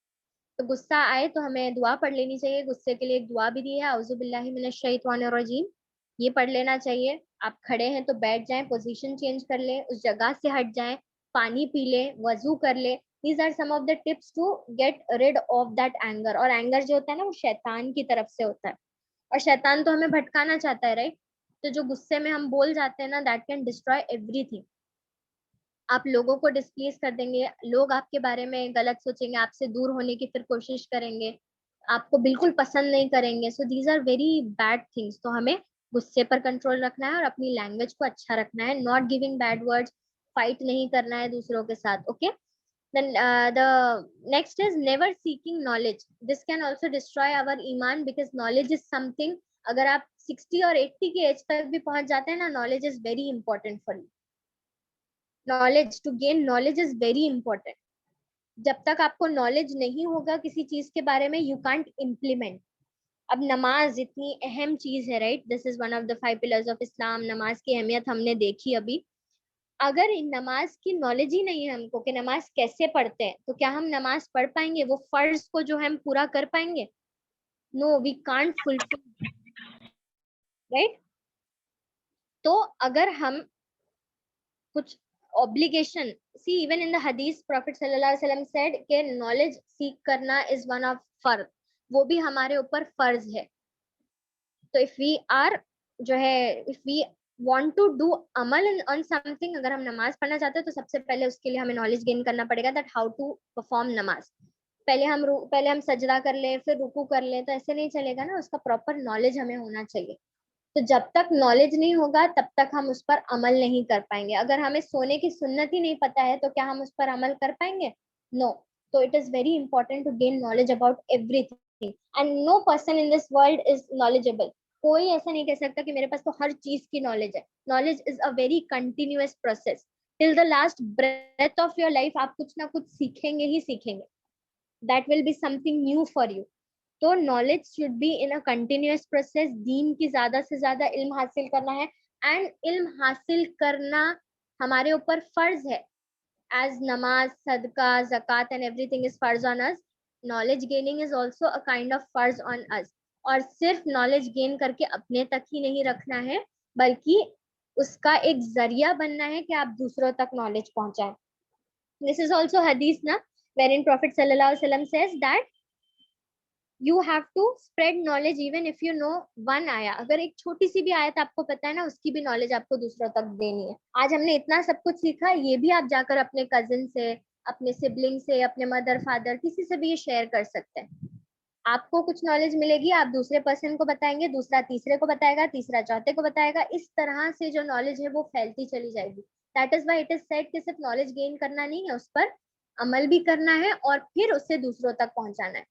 तो गुस्सा आए तो हमें दुआ पढ़ लेनी चाहिए. गुस्से के लिए एक दुआ भी दी है, औज़ु बिल्लाहि मिनश शैतानिर रजीम. ये पढ़ लेना चाहिए. आप खड़े हैं तो बैठ जाएं, पोजीशन चेंज कर ले, उस जगह से हट जाएं, पानी पी ले, वजू कर ले. These are some of the tips to get rid of that anger. और एंगर जो होता है ना, वो शैतान की तरफ से होता है, और शैतान तो हमें भटकाना चाहता है, राइट. तो जो गुस्से में हम बोल जाते हैं ना, दैट कैन डिस्ट्रॉय एवरीथिंग. आप लोगों को डिस्प्लेस कर देंगे, लोग आपके बारे में गलत सोचेंगे, आपसे दूर होने की फिर कोशिश करेंगे, आपको बिल्कुल पसंद नहीं करेंगे. So these are very bad things. तो हमें गुस्से पर कंट्रोल रखना है और अपनी लैंग्वेज को अच्छा रखना है. Not giving bad words, fight नहीं करना है दूसरों के साथ. Okay. Then the next is never seeking knowledge. This can also destroy our iman, because knowledge is something, अगर आप 60 और 80 की एज तक भी पहुंच जाते हैं ना, knowledge is very important for you. Knowledge, to gain knowledge is very important. जब तक आपको नॉलेज नहीं होगा किसी चीज के बारे में, यू कांट इम्प्लीमेंट. अब नमाज इतनी अहम चीज है, right. This is one of the 5 pillars of इस्लाम. नमाज की अहमियत हमने देखी अभी. अगर इन नमाज की नॉलेज ही नहीं है हमको कि नमाज कैसे पढ़ते हैं, तो क्या हम नमाज पढ़ पाएंगे? वो फर्ज को जो हम पूरा कर पाएंगे? No, we can't fulfil, right. तो अगर हम कुछ obligation, see even in the हदीस प्रॉफिट सल्लल्लाहु अलैहि वसल्लम सेड कि नॉलेज सीख करना इज वन ऑफ फर्ज. वो भी हमारे ऊपर फर्ज है. तो इफ वी आर जो है, if we want to do अमल ऑन समथिंग, अगर हम नमाज पढ़ना चाहते हैं, तो सबसे पहले उसके लिए हमें नॉलेज गेन करना पड़ेगा दैट हाउ टू परफॉर्म नमाज. पहले हम सजदा कर ले, फिर रुकू कर ले, तो ऐसे नहीं चलेगा ना. उसका प्रॉपर नॉलेज हमें होना चाहिए. तो जब तक नॉलेज नहीं होगा, तब तक हम उस पर अमल नहीं कर पाएंगे. अगर हमें सोने की सुन्नत ही नहीं पता है, तो क्या हम उस पर अमल कर पाएंगे? नो. तो it is very important to gain knowledge about everything, and no person in this world is knowledgeable. कोई ऐसा नहीं कह सकता कि मेरे पास तो हर चीज की नॉलेज है. Knowledge is a very continuous process. Till the last breath of your life आप कुछ ना कुछ सीखेंगे ही सीखेंगे. That will be something new for you. तो knowledge should be in a continuous process. दीन की ज्यादा से ज्यादा इल्म हासिल करना है, एंड इल्म हासिल करना हमारे ऊपर फर्ज है. एज नमाज, सदका, ज़कात एंड एवरीथिंग इज फर्ज on us, knowledge gaining is also a kind of फर्ज ऑन अस. और सिर्फ नॉलेज गेन करके अपने तक ही नहीं रखना है, बल्कि उसका एक जरिया बनना है कि आप दूसरों तक नॉलेज पहुंचाएं. दिस इज आल्सो हदीस ना, wherein Prophet sallallahu alaihi wasallam says that you have to spread knowledge even if you know one आया. अगर एक छोटी सी भी आयत आपको पता है ना, उसकी भी नॉलेज आपको दूसरों तक देनी है. आज हमने इतना सब कुछ सीखा, ये भी आप जाकर अपने कजिन से, अपने सिबलिंग से, अपने मदर फादर, किसी से भी ये शेयर कर सकते हैं. आपको कुछ नॉलेज मिलेगी, आप दूसरे पर्सन को बताएंगे, दूसरा तीसरे को बताएगा, तीसरा चौथे को बताएगा. इस तरह से जो नॉलेज है वो फैलती चली जाएगी. That is why it is said कि सिर्फ नॉलेज गेन करना नहीं है, उस पर अमल भी करना है और फिर उससे दूसरों तक पहुंचाना है.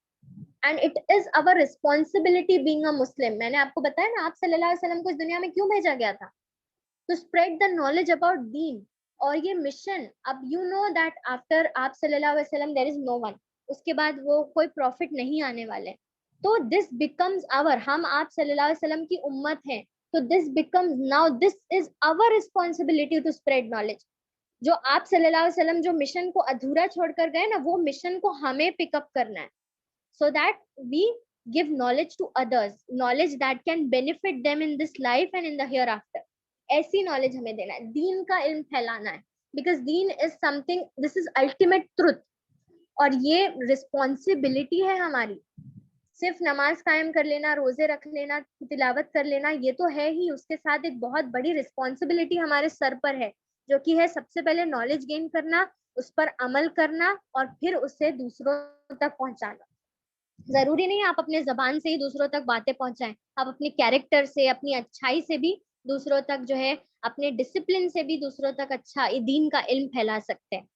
And it is our responsibility being a Muslim. मैंने आपको बताया ना, आप सल्लल्लाहु अलैहि वसल्लम को इस दुनिया में क्यों भेजा गया था? To spread the knowledge about दीन. और ये मिशन, अब यू नो दैट आफ्टर आप सल्लल्लाहु अलैहि वसल्लम देयर इज नो वन, उसके बाद वो कोई प्रॉफिट नहीं आने वाले, तो दिस बिकम्स आवर, हम आप सल्लल्लाहु अलैहि वसल्लम की उम्मत हैं, तो this becomes now, this is our responsibility to spread knowledge. जो आप सल्लल्लाहु अलैहि वसल्लम जो मिशन को अधूरा छोड़कर गए ना, वो मिशन को हमें पिकअप करना है, so that we give knowledge to others, knowledge that can benefit them in this life and in the hereafter। ऐसी नॉलेज हमें देना है, दीन का इल्म फैलाना है, because Deen is something, this is ultimate truth, और ये रिस्पॉन्सिबिलिटी है हमारी। सिर्फ नमाज कायम कर लेना, रोजे रख लेना, तिलावत कर लेना, ये तो है ही, उसके साथ एक बहुत बड़ी रिस्पॉन्सिबिलिटी हमारे सर पर है, जो कि है सबसे पहले नॉलेज गेन करना, उस पर अमल करना, और फिर उसे दूसरों तक पहुंचाना। जरूरी नहीं आप अपने जबान से ही दूसरों तक बातें पहुंचाएं, आप अपने कैरेक्टर से, अपनी अच्छाई से भी दूसरों तक जो है, अपने डिसिप्लिन से भी दूसरों तक अच्छा दीन का इल्म फैला सकते हैं।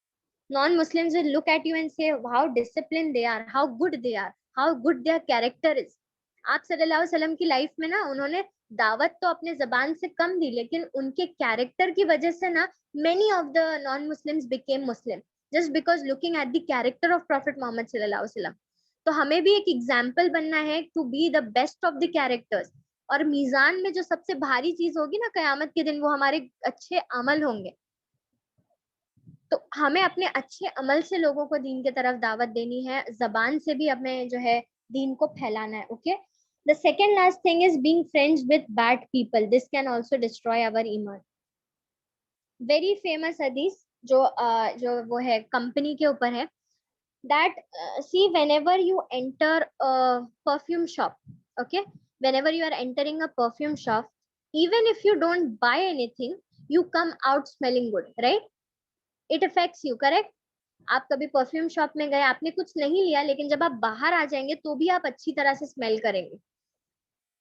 Non Muslims will look at you and say how discipline they are, how good they are, how good their character is. आप सल्लल्लाहु अलैहि वसल्लम की लाइफ में ना, उन्होंने दावत तो अपने जबान से कम दी, लेकिन उनके कैरेक्टर की वजह से ना many of the non Muslims became Muslim, just because looking at the character of prophet Muhammad सल्लल्लाहु अलैहि वसल्लम। तो हमें भी एक एग्जाम्पल बनना है to be the best of the characters. और मीजान में जो सबसे भारी चीज होगी ना कयामत के दिन, वो हमारे अच्छे अमल होंगे। तो हमें अपने अच्छे अमल से लोगों को दीन की तरफ दावत देनी है, जबान से भी हमें जो है दीन को फैलाना है। Okay, the second last thing is being friends with bad people, this can also destroy our ईमान। वेरी फेमस हदीस जो वो है कंपनी के ऊपर है, that see whenever you enter a perfume shop, okay, whenever you are entering a perfume shop, even if you don't buy anything, you come out smelling good, right? It affects you, correct? आप कभी perfume shop में गए, आपने कुछ नहीं लिया, लेकिन जब आप बाहर आ जाएंगे तो भी आप अच्छी तरह से स्मेल करेंगे।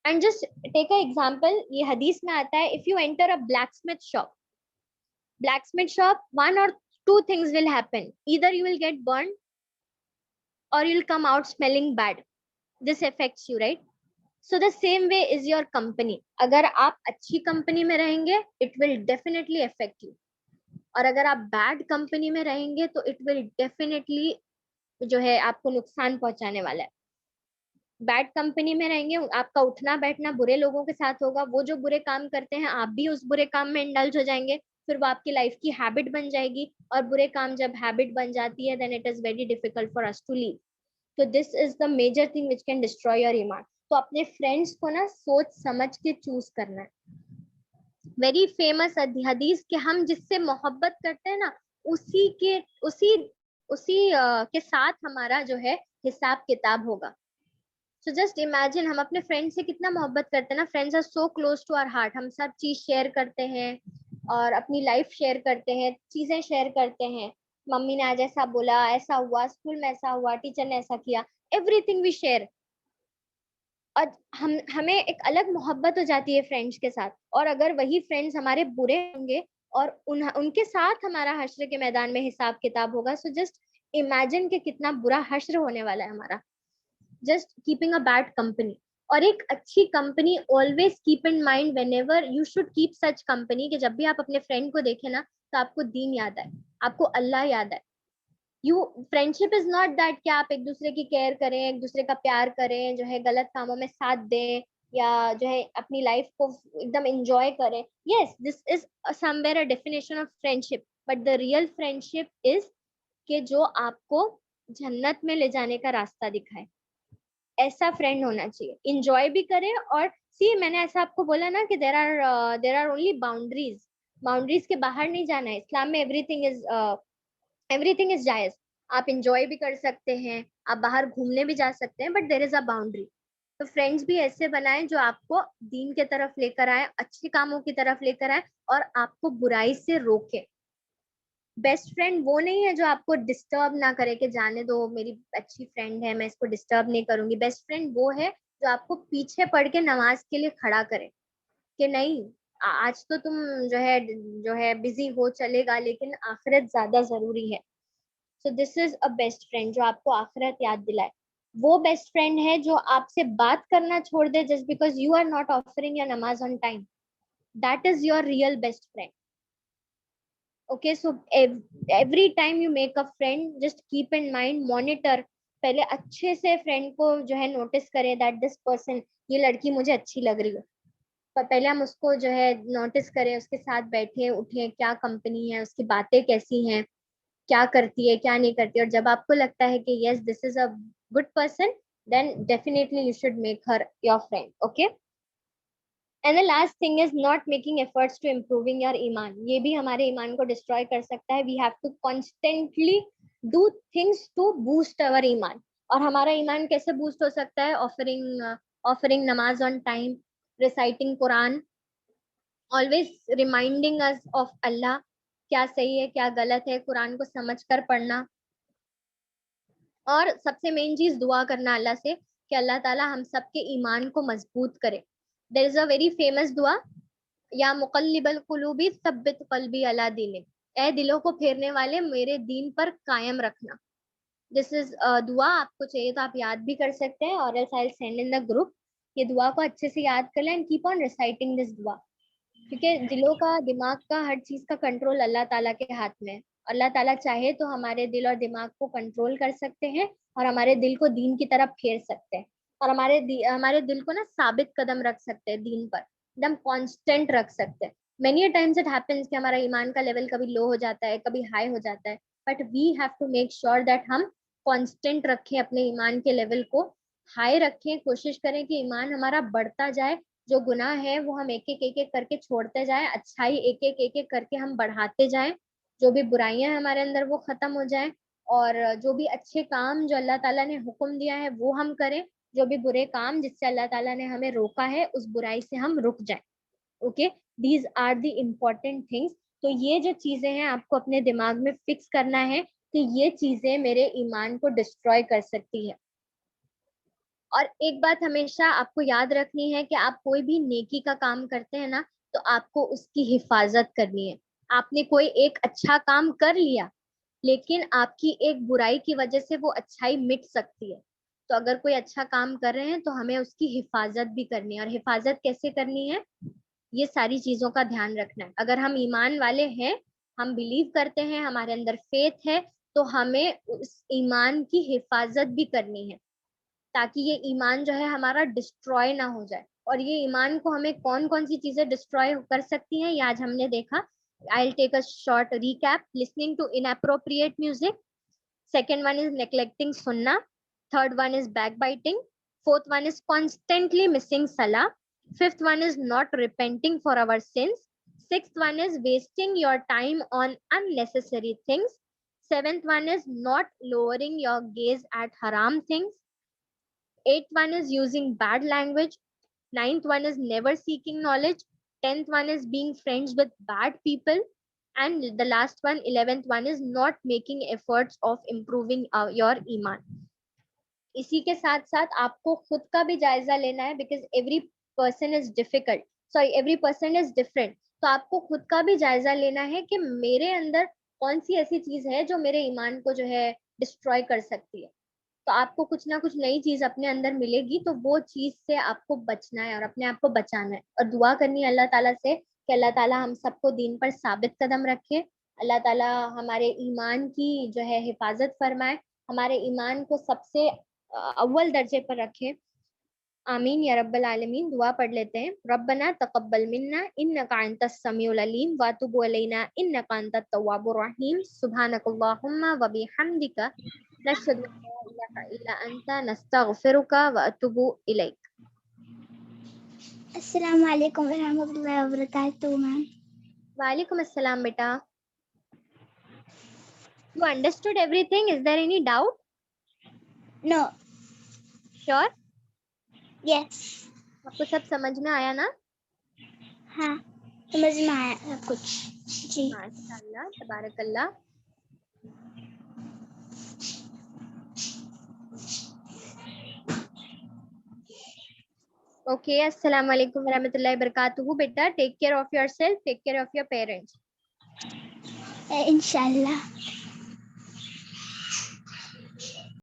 And just take a example, ये हदीस में आता है, if you enter a blacksmith shop, one or two things will happen, either you will get burned or you'll come out smelling bad, this affects you, right? So the same way is your company, अगर आप अच्छी company में रहेंगे it will definitely affect you, और अगर आप bad company में रहेंगे तो it will definitely जो है आपको नुकसान पहुंचाने वाला है। बैड कंपनी में रहेंगे, आपका उठना बैठना बुरे लोगों के साथ होगा, वो जो बुरे काम करते हैं आप भी उस बुरे काम में इंडल्ज हो जाएंगे, फिर वो आपकी लाइफ की हैबिट बन जाएगी, और बुरे काम जब हैबिट बन जाती है then it is very difficult for us to leave. तो this is the major thing which can destroy your iman. तो अपने फ्रेंड्स को ना सोच समझ के चूज करना है। वेरी फेमस हदीस कि हम जिससे मोहब्बत करते हैं ना, उसी के के साथ हमारा जो है हिसाब किताब होगा। सो जस्ट इमेजिन, हम अपने फ्रेंड से कितना मोहब्बत करते हैं ना, friends are so close to our heart, हम सब चीज शेयर करते हैं और अपनी लाइफ शेयर करते हैं, चीजें शेयर करते हैं, मम्मी ने आज ऐसा बोला, ऐसा हुआ, स्कूल में ऐसा हुआ, टीचर ने ऐसा किया, एवरीथिंग वी शेयर। और हमें एक अलग मोहब्बत हो जाती है फ्रेंड्स के साथ, और अगर वही फ्रेंड्स हमारे बुरे होंगे और उनके साथ हमारा हश्र के मैदान में हिसाब किताब होगा, सो जस्ट इमेजिन कि कितना बुरा हश्र होने वाला है हमारा, just keeping a bad company. और एक अच्छी company always keep in mind whenever you should keep such company, कि जब भी आप अपने फ्रेंड को देखें ना तो आपको दीन याद आए, आपको अल्लाह याद आए। You friendship is not that कि आप एक दूसरे की केयर करें, एक दूसरे का प्यार करें, जो है गलत कामों में साथ दें, या जो है अपनी लाइफ को एकदम एंजॉय करें। Yes, this is somewhere a definition of friendship, but the real friendship is कि जो आपको जन्नत में ले जाने का रास्ता दिखाए, ऐसा फ्रेंड होना चाहिए, इंजॉय भी करे। और सी, मैंने ऐसा आपको बोला ना कि there are only boundaries, boundaries के बाहर नहीं जाना है। इस्लाम में एवरीथिंग इज जायज, आप इंजॉय भी कर सकते हैं, आप बाहर घूमने भी जा सकते हैं, but there is a boundary. तो फ्रेंड्स भी ऐसे बनाएं जो आपको दीन के तरफ लेकर आए, अच्छे कामों की तरफ लेकर आए, और आपको बुराई से रोके। बेस्ट फ्रेंड वो नहीं है जो आपको डिस्टर्ब ना करे कि जाने दो, मेरी अच्छी फ्रेंड है, मैं इसको डिस्टर्ब नहीं करूंगी। बेस्ट फ्रेंड वो है जो आपको पीछे पड़ के नमाज के लिए खड़ा करे, कि नहीं आज तो तुम जो है बिजी हो, चलेगा, लेकिन आखिरत ज्यादा जरूरी है। So this is a best friend जो आपको आखिरत याद दिलाए। वो बेस्ट फ्रेंड है जो आपसे बात करना छोड़ दे just because you are not offering your namaz on time, that is your real best friend. Okay, so every time you make a friend, just keep in mind, monitor, पहले अच्छे से फ्रेंड को जो है नोटिस करें दैट दिस पर्सन, ये लड़की मुझे अच्छी लग रही है, पर पहले हम उसको जो है नोटिस करें, उसके साथ बैठे उठे, क्या कंपनी है उसकी, बातें कैसी हैं, क्या करती है क्या नहीं करती, और जब आपको लगता है कि yes this is a good person, then definitely you should make her your friend. Okay, and the last thing is not making efforts to improving your iman. ये भी हमारे ईमान को डिस्ट्रॉय कर सकता है. We have to constantly do things to boost our ईमान. और हमारा ईमान कैसे बूस्ट हो सकता है? Offering namaz on time, reciting Quran, always reminding us of Allah, क्या सही है क्या गलत है, कुरान को समझ कर पढ़ना, और सबसे मेन चीज दुआ करना अल्लाह से कि अल्लाह ताला हम सबके ईमान को मजबूत करे. There is a very famous दुआ, या मुकल्लिबल कुलूबी सब्बित कल्बी अला दीनिक, ए दिलों को फेरने वाले मेरे दीन पर कायम रखना. दिस इज दुआ, आपको चाहिए तो आप याद भी कर सकते हैं, और else I will send in the group. ये दुआ को अच्छे से याद कर लें and keep on reciting this दुआ, क्योंकि दिलों का, दिमाग का, हर चीज का कंट्रोल अल्लाह ताला के हाथ में है. अल्लाह ताला चाहे तो हमारे दिल और दिमाग को कंट्रोल कर सकते हैं, और हमारे दिल को दीन की तरफ फेर सकते हैं, और हमारे दिल को ना साबित कदम रख सकते हैं दीन पर, एकदम कांस्टेंट रख सकते हैं. मेनी टाइम्स इट हैपेंस कि हमारा ईमान का लेवल कभी लो हो जाता है, कभी हाई हो जाता है, but we have to make sure that हम कांस्टेंट रखें, अपने ईमान के लेवल को हाई रखें, कोशिश करें कि ईमान हमारा बढ़ता जाए, जो गुनाह है वो हम एक एक करके छोड़ते जाएं, अच्छाई एक एक करके हम बढ़ाते जाएं, जो भी बुराइयां हैं हमारे अंदर वो खत्म हो जाएं, और जो भी अच्छे काम जो अल्लाह ताला ने हुक्म दिया है वो हम करें, जो भी बुरे काम जिससे अल्लाह ताला ने हमें रोका है उस बुराई से हम रुक जाएं. Okay, these are the important things. तो ये जो चीजें हैं आपको अपने दिमाग में फिक्स करना है कि ये चीजें मेरे ईमान को डिस्ट्रॉय कर सकती है. और एक बात हमेशा आपको याद रखनी है कि आप कोई भी नेकी का काम करते हैं ना, तो आपको उसकी हिफाजत करनी है. आपने कोई एक अच्छा काम कर लिया, लेकिन आपकी एक बुराई की वजह से वो अच्छाई मिट सकती है. तो अगर कोई अच्छा काम कर रहे हैं तो हमें उसकी हिफाजत भी करनी है. और हिफाजत कैसे करनी है, ये सारी चीजों का ध्यान रखना है. अगर हम ईमान वाले हैं, हम बिलीव करते हैं, हमारे अंदर फेथ है, तो हमें उस ईमान की हिफाजत भी करनी है, ताकि ये ईमान जो है हमारा डिस्ट्रॉय ना हो जाए. और ये ईमान को हमें कौन कौन सी चीजें डिस्ट्रॉय कर सकती हैं, ये आज हमने देखा. I will take a short recap. Listening to inappropriate music. Second one is neglecting sunnah. Third one is backbiting. Fourth one is constantly missing salah. Fifth one is not repenting for our sins. Sixth one is wasting your time on unnecessary things. Seventh one is not lowering your gaze at haram things. Eighth one is using bad language. Ninth one is never seeking knowledge. 10th one is being friends with bad people. And the last one, 11th one is not making efforts of improving your iman. इसी के साथ साथ आपको खुद का भी जायजा लेना है, because every person is difficult, sorry every person is different. तो आपको खुद का भी जायजा लेना है कि मेरे अंदर कौन सी ऐसी चीज है जो मेरे ईमान को जो है डिस्ट्रॉय कर सकती है. तो आपको कुछ ना कुछ नई चीज अपने अंदर मिलेगी, तो वो चीज से आपको बचना है और अपने आप को बचाना है, और दुआ करनी है अल्लाह ताला से कि अल्लाह ताला हम सबको दीन पर साबित कदम रखे, अल्लाह ताला हमारे ईमान की जो है हिफाजत फरमाए, हमारे ईमान को सबसे अव्वल दर्जे पर रखे. आमीन या रब्बल आलमीन. दुआ पढ़ लेते हैं. रब्बना तकब्बल मिन्ना इन्नका अंतस समीउल अलीम व तुब अलैना इन्नका अंतत तव्वाबुर रहीम. सुब्हानकल्लाहुम्मा व बिहम्दिका नशहदु अन ला इलाहा इल्ला अंता नस्तगफिरुका व अतूबु इलैक. अस्सलाम वालेकुम रहमतुल्लाहि व बरकातुहू मैम. वालेकुम अस्सलाम बेटा. You understood everything? Is there any doubt? No. Sure? Yes. आपको सब समझ में आया ना? हाँ, समझ में आया सब कुछ. जी. माशाअल्लाह, तबारकल्लाह. Okay, assalamu alaikum warahmatullahi wabarakatuh. Beta, take care of yourself, take care of your parents. इंशाल्लाह.